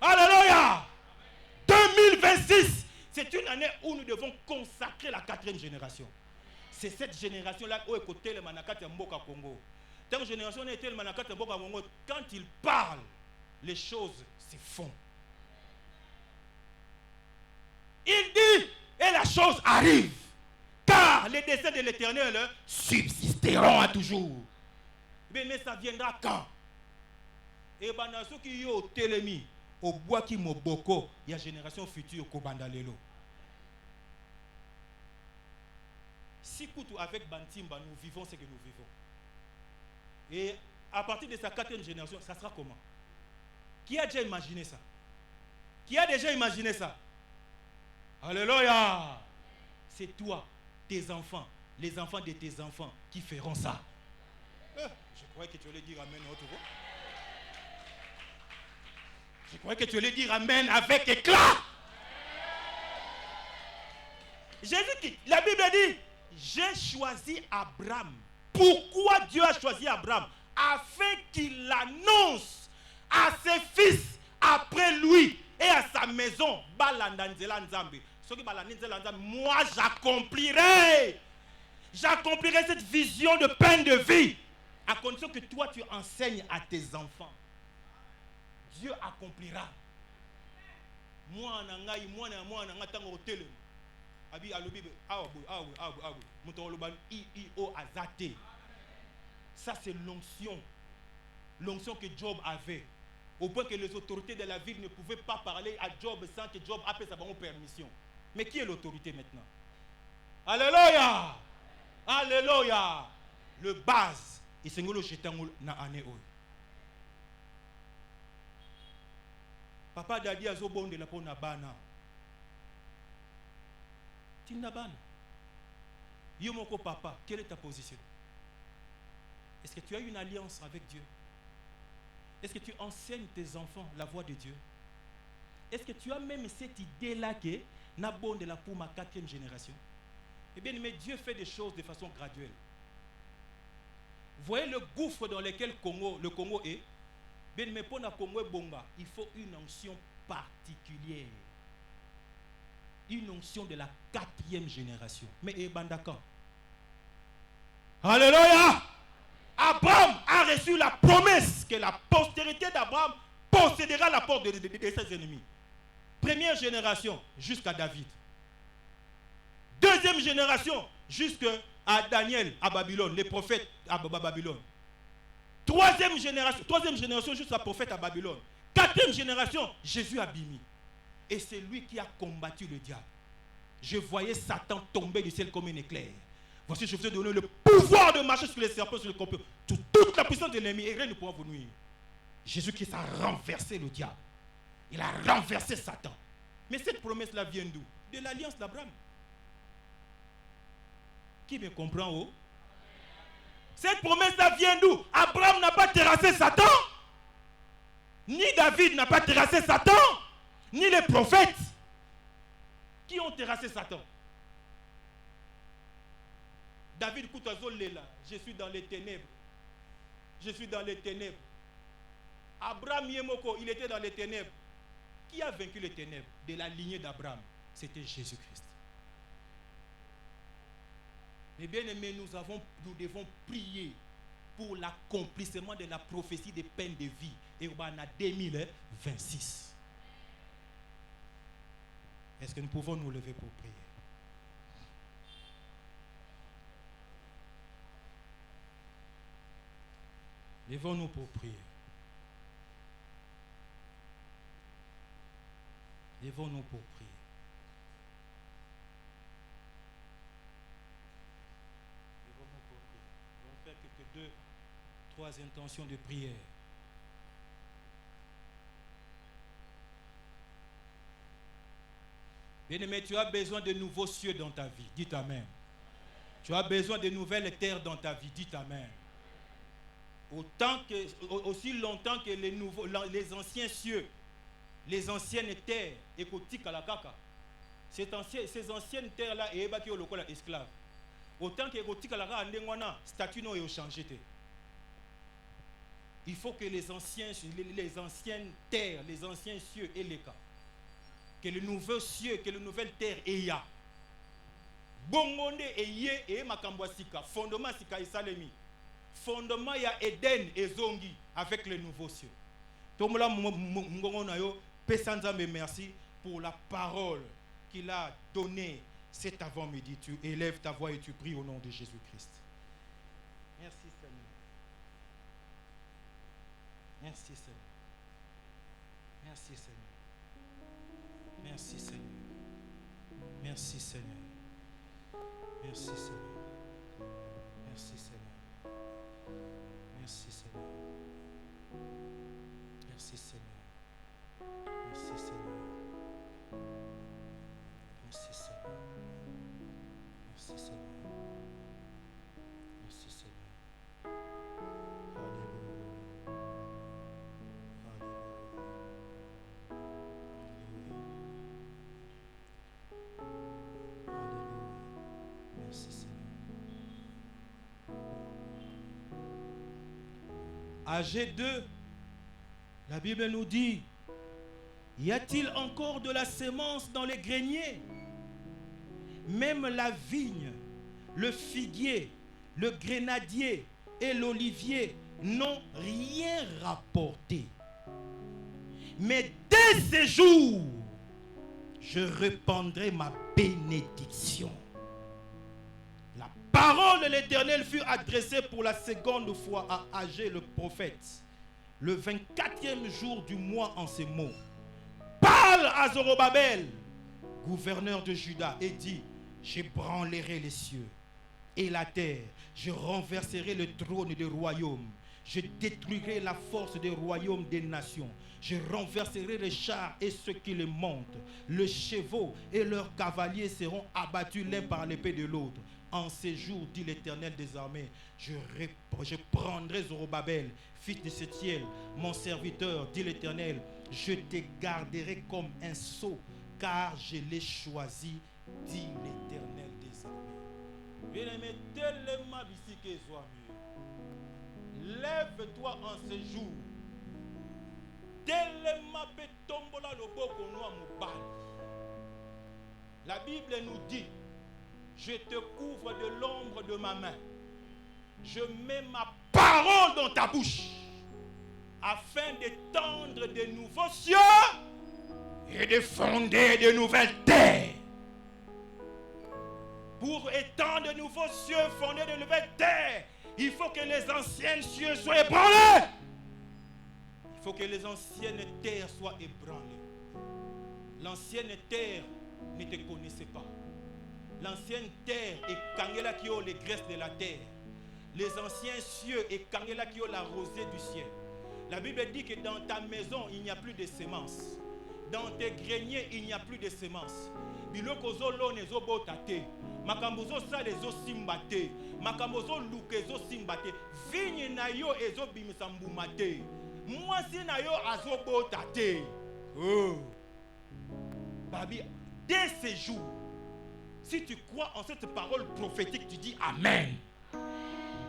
A: Alléluia. 2026, c'est une année où nous devons consacrer la quatrième génération. C'est cette génération-là où est côté le Manakata Mboka Congo. Cette génération est le Manakata Mboka Congo. Quand ils parlent, les choses se font. Il dit, et la chose arrive. Car les desseins de l'Éternel subsisteront à toujours. Mais ça viendra quand? Et bien, ceux qui ont télémi, au bois qui moboko, il y a génération future au Bandalelo. Si Koutou avec Bantimba, nous vivons ce que nous vivons. Et à partir de sa quatrième génération, ça sera comment? Qui a déjà imaginé ça? Qui a déjà imaginé ça? Alléluia! C'est toi, tes enfants, les enfants de tes enfants qui feront ça. Je croyais que tu allais dire Amen. Je croyais que tu allais dire Amen avec éclat. Jésus dit, la Bible dit, j'ai choisi Abraham. Pourquoi Dieu a choisi Abraham? Afin qu'il annonce à ses fils après lui et à sa maison, moi j'accomplirai cette vision de pain de vie, à condition que toi tu enseignes à tes enfants. Dieu accomplira. Moi, ça c'est l'onction. L'onction que Job avait. Au point que les autorités de la ville ne pouvaient pas parler à Job sans que Job appelle sa permission. Mais qui est l'autorité maintenant? Alléluia! Alléluia! Le base. Et c'est nous le jetons na année. Papa Dadi a zobon de la pona bana. Tinabana. Yomoko papa, quelle est ta position? Est-ce que tu as une alliance avec Dieu? Est-ce que tu enseignes tes enfants la voie de Dieu? Est-ce que tu as même cette idée-là que n'a bon de la pour ma quatrième génération? Eh bien, mais Dieu fait des choses de façon graduelle. Vous voyez le gouffre dans lequel le Congo est? Bien, mais pour le Congo et Bonga, il faut une onction particulière. Une onction de la quatrième génération. Mais et Bandaka. Alléluia! Abraham a reçu la promesse que la postérité d'Abraham possédera la porte de ses ennemis. Première génération, jusqu'à David. Deuxième génération, jusqu'à Daniel à Babylone, les prophètes à Babylone. Troisième génération, jusqu'à prophète à Babylone. Quatrième génération, Jésus à Bimi. Et c'est lui qui a combattu le diable. Je voyais Satan tomber du ciel comme un éclair. Voici, je vous ai donné le pouvoir de marcher sur les serpents, sur les scorpions. Toute la puissance de l'ennemi, et rien ne pourra vous nuire. Jésus-Christ a renversé le diable. Il a renversé Satan. Mais cette promesse-là vient d'où? De l'alliance d'Abraham. Qui me comprend, oh? Cette promesse-là vient d'où? Abraham n'a pas terrassé Satan. Ni David n'a pas terrassé Satan. Ni les prophètes. Qui ont terrassé Satan? David Koutazol est là. Je suis dans les ténèbres. Je suis dans les ténèbres. Abraham Yemoko, il était dans les ténèbres. Qui a vaincu les ténèbres? De la lignée d'Abraham. C'était Jésus-Christ. Mais bien aimés, nous devons prier pour l'accomplissement de la prophétie des peines de vie. Et on a 2026. Est-ce que nous pouvons nous lever pour prier? Levons-nous pour prier. Levons-nous pour prier. Levons-nous pour prier. Nous allons faire quelques 2-3 intentions de prière. Bien-aimé, tu as besoin de nouveaux cieux dans ta vie. Dites Amen. Tu as besoin de nouvelles terres dans ta vie. Dites Amen. Aussi longtemps que les anciens cieux, les anciennes terres, et ces anciennes terres-là, et qui ont le esclave. Autant que les statut n'a changé. Il faut que les anciennes terres, les anciens cieux aient les cas. Que le nouveau cieux, que le nouvelle terre ait ya. Bongonde eye et makambwasika. Fondement sika isalemi. Fondement ya Eden et Zongi avec les nouveaux cieux. Tomola Mngongonayo, Pesanzambe, merci pour la parole qu'il a donnée cet avant-midi. Tu élèves ta voix et tu pries au nom de Jésus-Christ. Merci Seigneur. Merci Seigneur. Merci Seigneur. Merci Seigneur. Merci Seigneur. Merci Seigneur. Merci Seigneur. Merci Seigneur. Merci Seigneur. Merci Seigneur. Merci Seigneur. Merci Seigneur. Merci Seigneur. Alléluia. Alléluia. Merci Seigneur. Âgé 2, la Bible nous dit, y a-t-il encore de la sémence dans les greniers? Même la vigne, le figuier, le grenadier et l'olivier n'ont rien rapporté. Mais dès ces jours, je répandrai ma bénédiction. La parole de l'Éternel fut adressée pour la seconde fois à Agé le prophète, le 24e jour du mois en ces mots. Parle à Zorobabel, gouverneur de Juda, et dit, j'ébranlerai les cieux et la terre, je renverserai le trône des royaumes, je détruirai la force des royaumes des nations, je renverserai les chars et ceux qui les montent, les chevaux et leurs cavaliers seront abattus l'un par l'épée de l'autre. En ces jours, dit l'Éternel des armées, je prendrai Zorobabel, fils de Sétiel, mon serviteur, dit l'Éternel, je te garderai comme un sceau, car je l'ai choisi, dit l'Éternel des armées. Bien-aimé, tellement ici que soit mieux. Lève-toi en ce jour. Tellement pe tombola le boko noa mobile. La Bible nous dit, je te couvre de l'ombre de ma main. Je mets ma parole dans ta bouche, afin d'étendre de nouveaux cieux et de fonder de nouvelles terres. Pour étendre de nouveaux cieux, fonder de nouvelles terres, il faut que les anciennes cieux soient ébranlés. Il faut que les anciennes terres soient ébranlées. L'ancienne terre ne te connaissait pas. L'ancienne terre est Kangela qui ont les graisses de la terre. Les anciens cieux et Kangela qui ont la rosée du ciel. La Bible dit que dans ta maison, il n'y a plus de semences. Dans tes greniers, il n'y a plus de semences. Biloko zolo nezo botate. Makambozo sa lezo simbate. Makambozo luke zo simbate. Vigne na yo ezo bimisambumate. Mwasi na yo azo botate. Oh. Babi, dès ces jours, si tu crois en cette parole prophétique, tu dis Amen.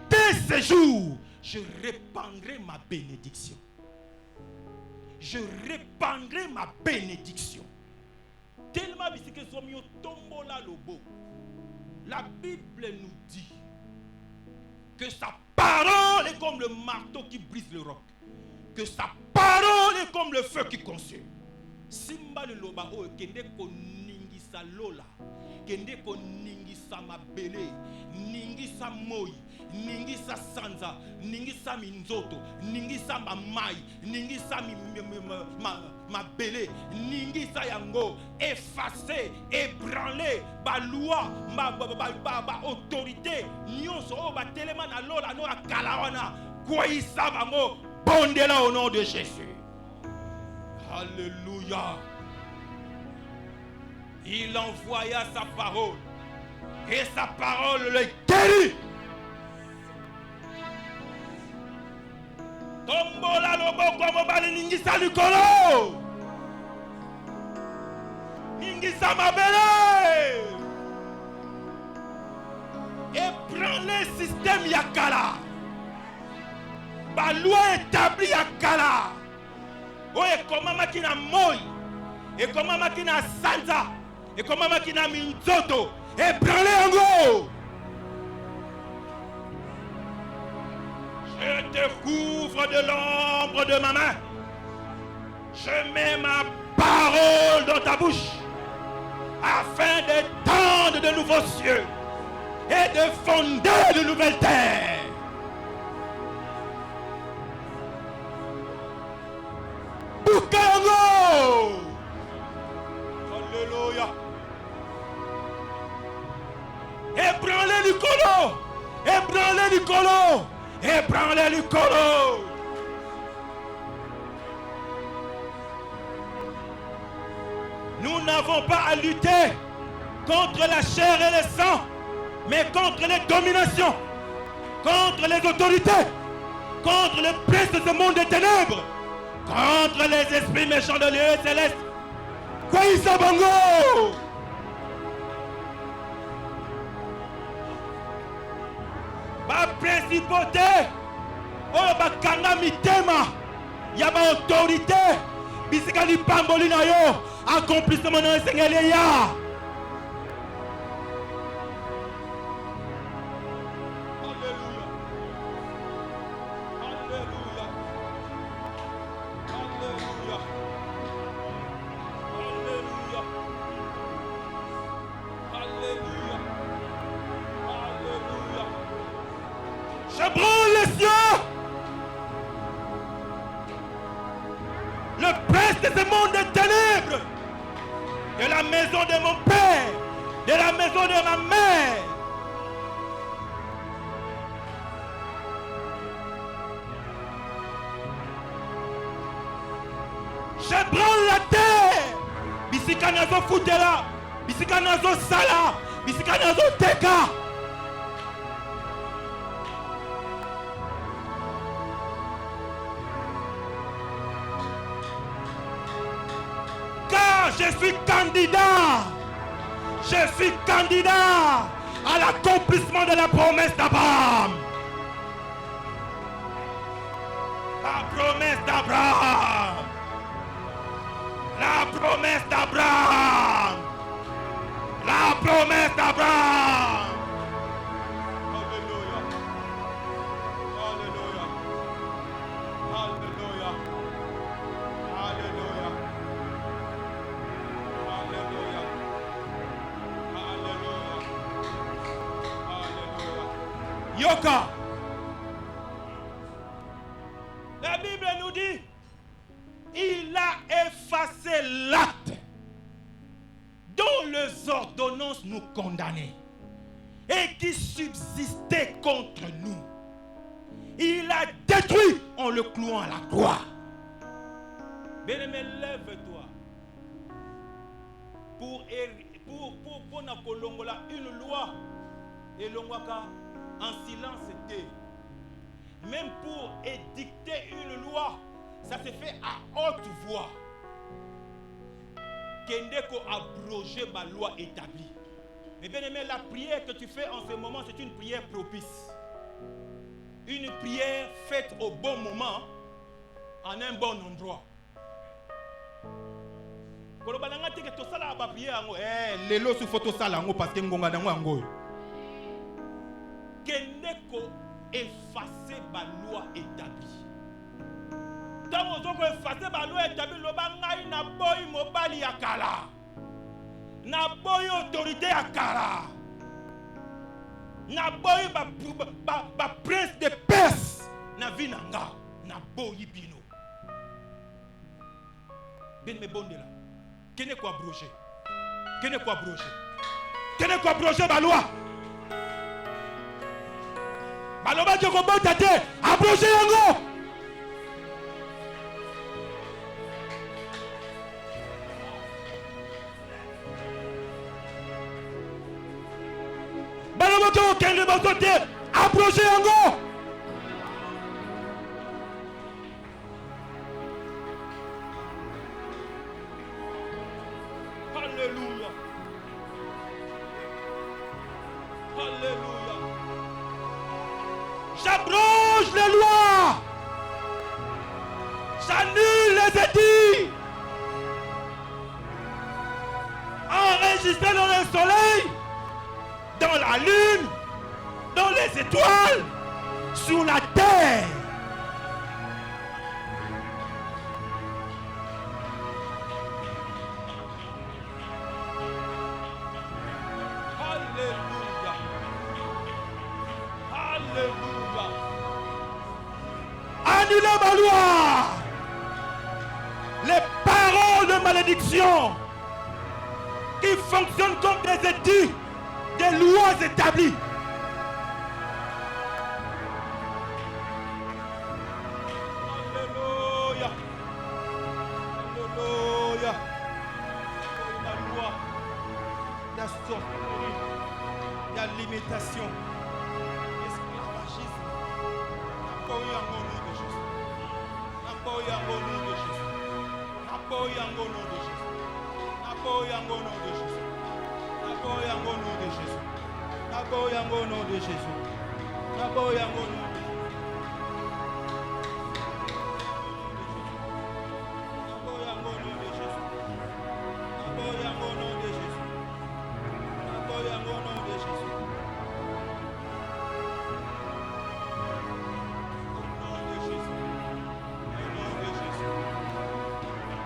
A: Dès ces jours, je répandrai ma bénédiction. Je répandrai ma bénédiction. Tellement que somio tombo la lobo. La Bible nous dit que sa parole est comme le marteau qui brise le roc. Que sa parole est comme le feu qui consume. Simba le loba o kende ko ningisa lola. Kende ko ningisa mabele. Ningisa moi. Ningisa sanza. Ningisa minzoto. Ningisa mamai. Ningisa mabele. Ningisa yango. Effacé. Ébranlé. Ba loi. Ba autorité. Nyonso o ba telema na lola no akalawana. Kwa isa bango. Bondez-la au nom de Jésus. Alléluia. Il envoya sa parole. Et sa parole le guérit. Tombola loboko mobali ningisa likolo. Ningisa mabele. Et prends le système yakala. La loi établie yakala. Oye comment makina moi. Et comment makina sanza. Et comment makina minzoto. Et prends le yango. Je te couvre de l'ombre de ma main. Je mets ma parole dans ta bouche afin d'étendre de nouveaux cieux et de fonder de nouvelles terres. Bukango! Alléluia. Ébranlez du colo! Ébranlez du colo! Ébranlez du colo! Nous n'avons pas à lutter contre la chair et le sang, mais contre les dominations, contre les autorités, contre les princes de ce monde des ténèbres, contre les esprits méchants de lieux célestes. Kwaïsa Bango! Ba principauté, oh ba kanga mitema, ya ba autorité, bisika li pamboli na yo, accomplissement na Seigneur ya. Je brûle les cieux. Le prince de ce monde des ténèbres, de la maison de mon père, de la maison de ma mère. Je brûle la terre. Bisika nazo futela, bisika nazo sala, bisika nazo teka. Je suis candidat. Je suis candidat à l'accomplissement de la promesse d'Abraham. La promesse d'Abraham. La promesse d'Abraham. La promesse d'Abraham. Alléluia. Alléluia. Alléluia. Alléluia. Yoka. La Bible nous dit, il a effacé l'acte dont les ordonnances nous condamnaient et qui subsistait contre nous. Il a détruit en le clouant à la croix. Bien-aimé, lève-toi pour une loi et l'ongwaka en silence était. Même pour édicter une loi, ça se fait à haute voix. Kendeko abroger ma loi établie. Mais bien aimé, la prière que tu fais en ce moment, c'est une prière propice. Une prière faite au bon moment, en un bon endroit. Kolobalanga teke to sala ba prière ngo lelo su photo sala ngo parce que ngonga nango ngo. Kendeko effacer ma loi établie. Tant ozoko effacer ma loi établie loba ngai na boy mobali ya kala. Na boy autorité ya kala. Na boy ba prince de Perse na vinanga na boy bino. Ben me bondela. Kene ko abroger. Kene ko abroger. Kene ko abroger ma loi. Baloba je ko bota te abroger yango. Baloba ko kende bota te abroger yango. change les lois. J'annule les édits. Enregistrés dans le soleil, dans la lune, dans les étoiles, sur la terre. Alléluia. Alléluia. Annulez ma loi. Les paroles de malédiction qui fonctionnent comme des édits, des lois établies. Alléluia. Alléluia. La loi, la sorcellerie, la limitation, l'esclavagisme. N'a pas eu un bon nom de Jésus. N'a pas eu un bon nom de Jésus. N'a pas eu un bon nom de Jésus. N'a pas eu un bon nom de Jésus. N'a pas eu un bon nom de Jésus. N'a pas eu un bon nom de Jésus. N'a pas eu un bon nom de Jésus.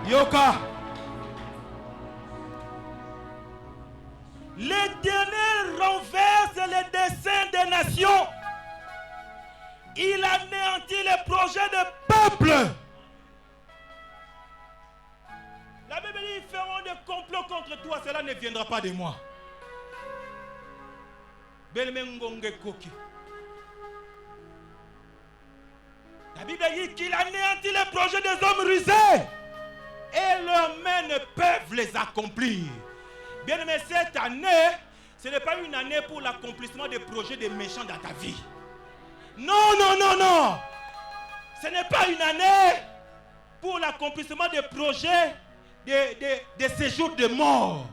A: Yoka. L'Éternel renverse les desseins des nations. Il anéantit les projets de peuple. La Bible dit, ils feront des complots contre toi, cela ne viendra pas de moi. La Bible dit qu'il anéantit les projets des hommes rusés. Et leurs mains ne peuvent les accomplir. Bien aimé, cette année, ce n'est pas une année pour l'accomplissement des projets des méchants dans ta vie. Non, non, non, non. Ce n'est pas une année pour l'accomplissement des projets des séjours de mort.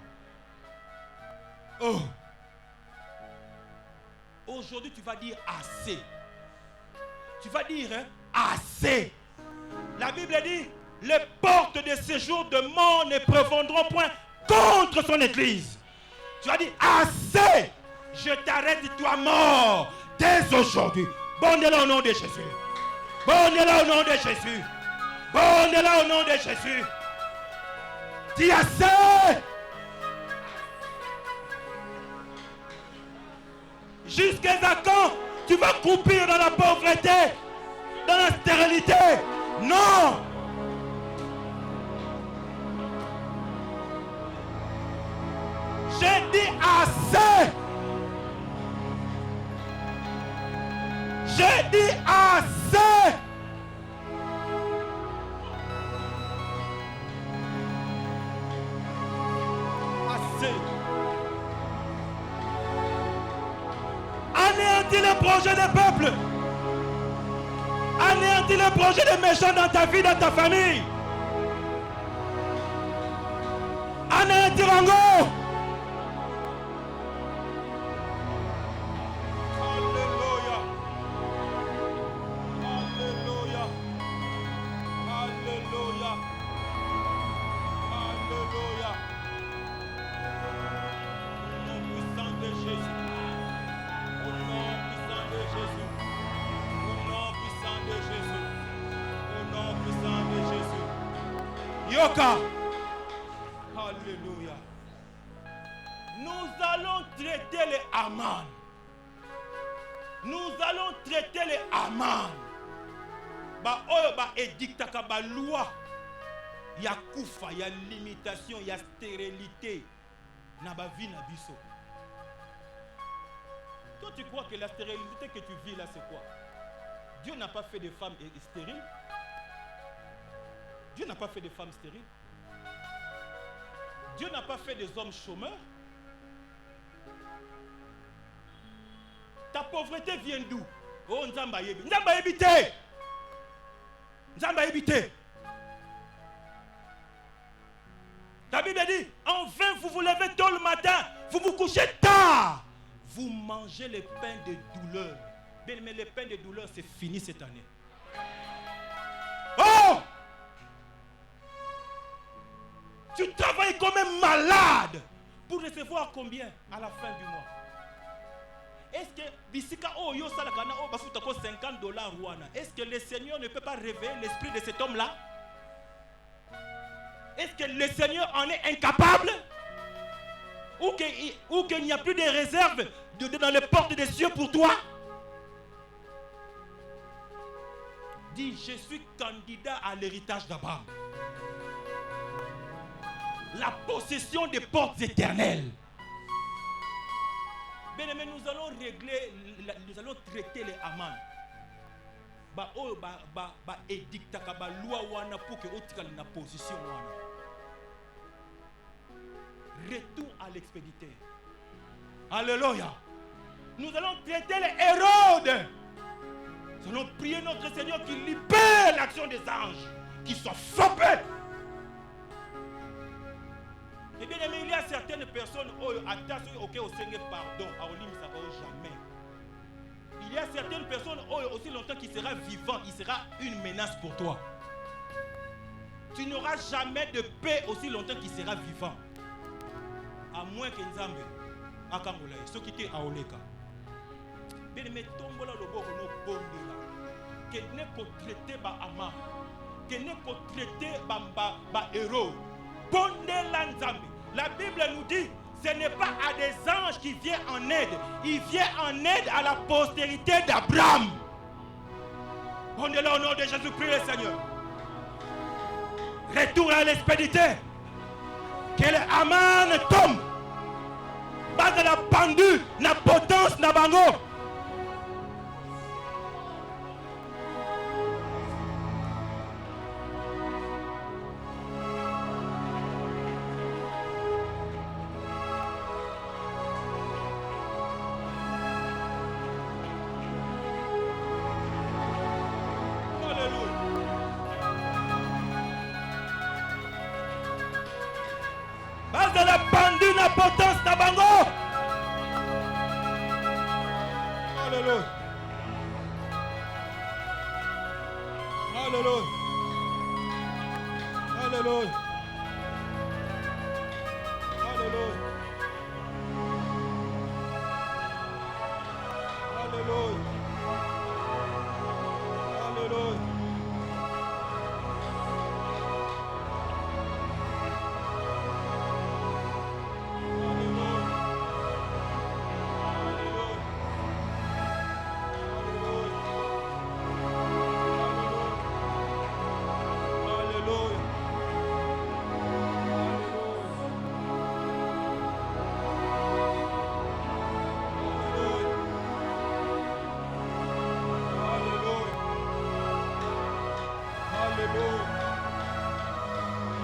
A: Oh. Aujourd'hui, tu vas dire assez. Tu vas dire assez. La Bible dit, les portes de séjour de mort ne prévaudront point contre son église. Tu vas dire, assez. Je t'arrête, toi mort, dès aujourd'hui. Bondez-la au nom de Jésus. Bondez-la au nom de Jésus. Bondez-la au nom de Jésus. Dis assez. Jusqu'à quand tu vas croupir dans la pauvreté, dans la stérilité? Non. J'ai dit assez. J'ai dit assez. Assez. Anéantis le projet des peuples. Anéantis le projet des méchants dans ta vie, dans ta famille. Anéantis Rango. Alléluia. Alléluia. Alléluia. Alléluia. Au nom puissant de Jésus. Au nom puissant de Jésus. Au nom puissant de Jésus. Au nom puissant de Jésus. Yoka. Alléluia. Nous allons traiter les Aman. Nous allons traiter les Aman. Ba oyo ba édictaka ba loi. Ya kufa, ya limitation, ya stérilité. Na ba vie na biso. Toi tu crois que la stérilité que tu vis là c'est quoi? Dieu n'a pas fait de femmes stériles. Dieu n'a pas fait de femmes stériles. Dieu n'a pas fait des hommes chômeurs. Ta pauvreté vient d'où? Oh, Nzamba yebi. Nzamba yebite. Nzamba yebite. La Bible dit, en vain vous vous levez tôt le matin, vous vous couchez tard. Vous mangez les pains de douleur. Bien, mais les peines de douleur, c'est fini cette année. Oh! Tu travailles comme un malade pour recevoir combien à la fin du mois? Est-ce que bisika oh yo salakana oh bafuta ko $50 wana? Est-ce que le Seigneur ne peut pas réveiller l'esprit de cet homme-là? Est-ce que le Seigneur en est incapable? Ou qu'il n'y a plus de réserve dans les portes des cieux pour toi? Dis, je suis candidat à l'héritage d'Abraham. La possession des portes éternelles. Bien aimé, nous allons régler, nous allons traiter les amans. Édicta ba loi wana pour que otikali na position wana. Retour à l'expéditeur. Alléluia. Nous allons traiter les Hérodes. Nous allons prier notre Seigneur qui libère l'action des anges, qui sont frappés. Et bien aimé, il y a certaines personnes qui ont pardon, jamais. Il y a certaines personnes aussi longtemps qu'il sera vivant, il sera une menace pour toi. Tu n'auras jamais de paix aussi longtemps qu'il sera vivant. À moins que Nzambe akangola ce qui était à Oleka. Bien aimé, tombola lobo no bondela. Que ne ko traiter ba ama, que ne ko traiter ba héros. La Bible nous dit, ce n'est pas à des anges qui viennent en aide, il vient en aide à la postérité d'Abraham. On est là au nom de Jésus-Christ le Seigneur. Retour à l'expéditeur. Que le Aman tombe. Pas de la pendule, la potence, la bango. Potence Nabango. Alléluia. Alléluia. Alléluia. Alléluia. Alléluia.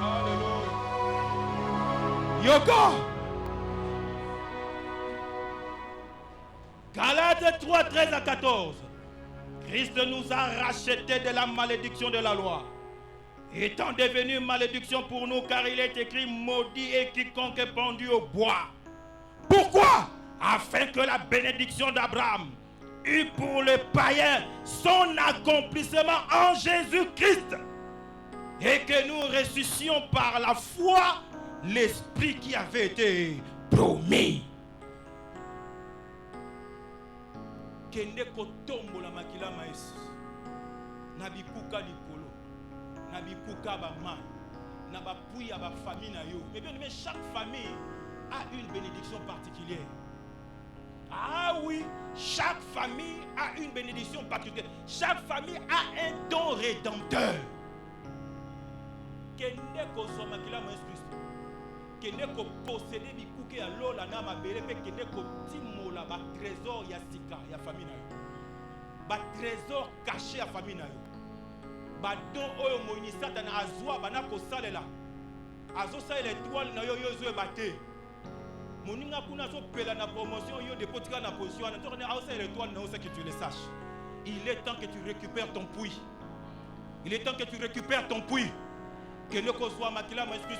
A: Alléluia. Yoko. Galates 3, 13 à 14. Christ nous a rachetés de la malédiction de la loi, étant devenu malédiction pour nous, car il est écrit maudit est quiconque est pendu au bois. Pourquoi? Afin que la bénédiction d'Abraham eût pour les païens son accomplissement en Jésus-Christ, et que nous ressuscitions par la foi l'esprit qui avait été promis. Kende kotombo la makila maïs. Nabikuka likolo. Nabikuka ba man. Nabapuya ba famille na yo. Mais bien, chaque famille a une bénédiction particulière. Ah oui, chaque famille a une bénédiction particulière. Chaque famille a un don rédempteur. Kende koso makila maïs. Kende ko posséder bikuke ya lola na mabele pe kende ko timola ba trésor ya sika ya famille na yo. Ba trésor caché ya famille na yo. Ba don oyo moini satana azwa bana ko salela. Azo sa l'étoile na yo yo zo baté. Moninga kuna so pela na promotion yo de potika na position na tourner a sa l'étoile na o sa que tu le saches. Il est temps que tu récupères ton puits. Il est temps que tu récupères ton puits. Que ne ko soit makila mo excuse.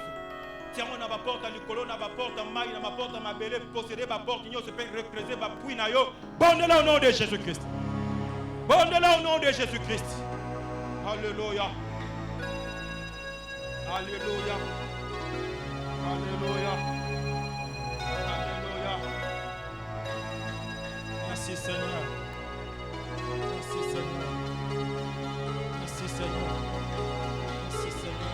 A: Tiens, on a ma porte à l'école, on a ma porte à maille, on a ma porte à ma belle, posséder ma porte, on se peut représenter ma puits na yo. Bon, au nom de Jésus-Christ. Bonne-la au nom de Jésus-Christ. Alléluia. Alléluia. Alléluia. Alléluia. Merci Seigneur. Merci Seigneur. Merci Seigneur. Merci Seigneur. Merci Seigneur.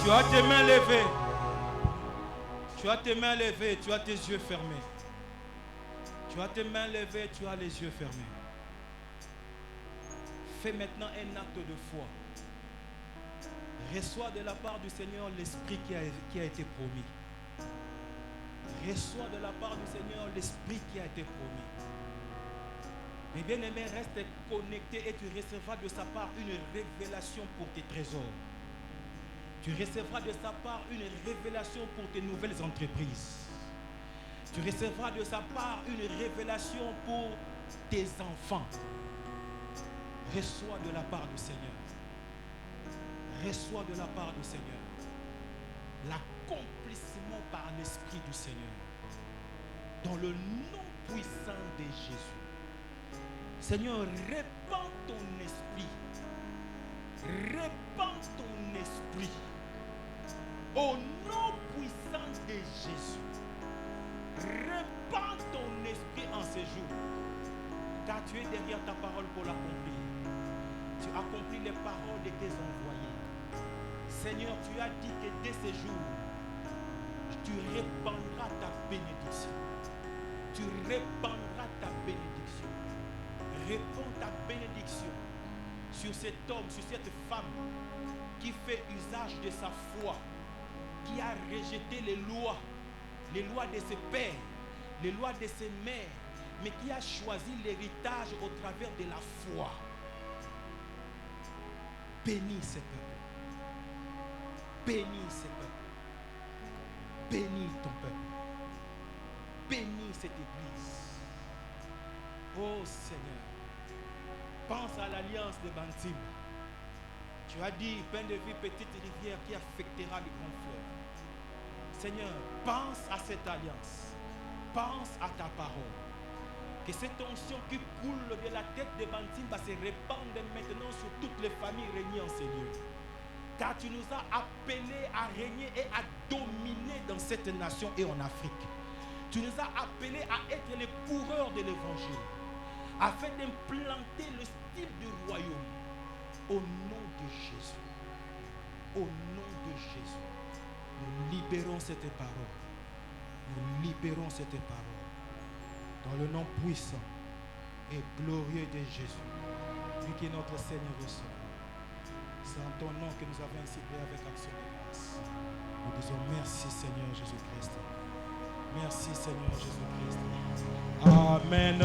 A: Tu as tes mains levées. Tu as tes mains levées, tu as tes yeux fermés. Tu as tes mains levées, tu as les yeux fermés. Fais maintenant un acte de foi. Reçois de la part du Seigneur l'esprit qui a été promis. Reçois de la part du Seigneur l'esprit qui a été promis. Mes bien-aimés, reste connecté et tu recevras de sa part une révélation pour tes trésors. Tu recevras de sa part une révélation pour tes nouvelles entreprises. Tu recevras de sa part une révélation pour tes enfants. Reçois de la part du Seigneur. Reçois de la part du Seigneur l'accomplissement par l'Esprit du Seigneur. Dans le nom puissant de Jésus. Seigneur, répands ton esprit. Répands ton esprit. Au nom puissant de Jésus. Répands ton esprit en ces jours. Car tu es derrière ta parole pour l'accomplir. Tu accomplis les paroles de tes envoyés. Seigneur, tu as dit que dès ces jours, tu répandras ta bénédiction. Tu répandras ta bénédiction. Répands ta bénédiction sur cet homme, sur cette femme qui fait usage de sa foi, qui a rejeté les lois de ses pères, les lois de ses mères, mais qui a choisi l'héritage au travers de la foi. Bénis ce peuple. Bénis ce peuple. Bénis ton peuple. Bénis cette église. Oh Seigneur, pense à l'alliance de Bantim. Tu as dit, pain de vie, petite rivière qui affectera le grand fleuve. Seigneur, pense à cette alliance. Pense à ta parole. Que cette onction qui coule de la tête de Bantim va se répandre maintenant sur toutes les familles réunies en ces lieux. Car tu nous as appelés à régner et à dominer dans cette nation et en Afrique. Tu nous as appelés à être les coureurs de l'évangile, afin d'implanter le style du royaume. Au nom de Jésus. Au nom de Jésus. Nous libérons cette parole. Nous libérons cette parole. Dans le nom puissant et glorieux de Jésus. Lui qui est notre Seigneur et Sauveur. C'est en ton nom que nous avons ainsi prié avec action de grâce. Nous disons merci Seigneur Jésus-Christ. Merci Seigneur Jésus-Christ. Amen.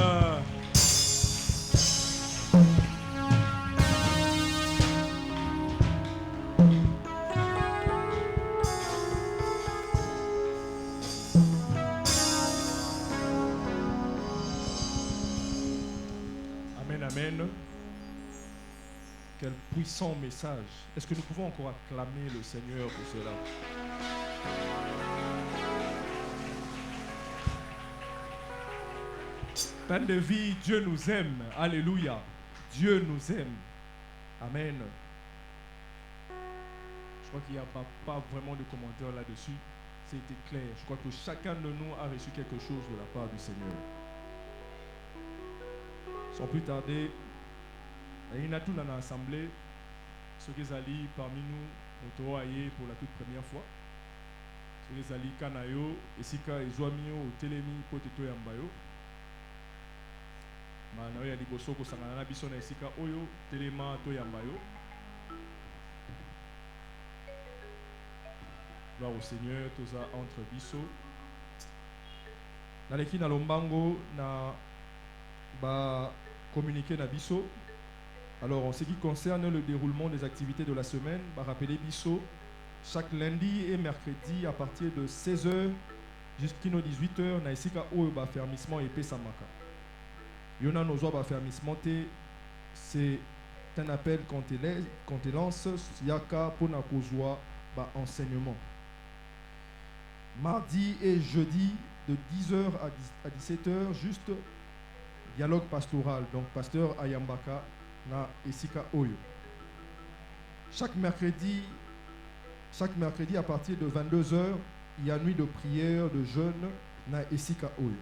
B: Amen, amen. Quel puissant message. Est-ce que nous pouvons encore acclamer le Seigneur pour cela? Pain de vie, Dieu nous aime. Alléluia. Dieu nous aime. Amen. Je crois qu'il n'y a pas vraiment de commentaires là-dessus. C'était clair. Je crois que chacun de nous a reçu quelque chose de la part du Seigneur. Sans plus tarder, il y a tout dans l'assemblée. Ceux qui allaient parmi nous, Auto aye pour la toute première fois. Les ali kanayo esika ezwami au telemi poteto yambayo. Mana ya liboso ko sangana na biso na esika oyo telema to yambayo. Gloire au Seigneur, toza entre biso. Naleki na lombango na ba communiquer na biso. Alors en ce qui concerne le déroulement des activités de la semaine, bah rappeler biso chaque lundi et mercredi à partir de 16h jusqu'à 18h na esika oyo ba fermissement épée samaka. Yona nozo ba fermissement c'est un appel quand il lance yaka pona kozwa ba enseignement. Mardi et jeudi de 10h à 17h juste dialogue pastoral, donc pasteur Ayambaka na esika oyo. Chaque mercredi à partir de 22h, il y a nuit de prière, de jeûne na esika oyo.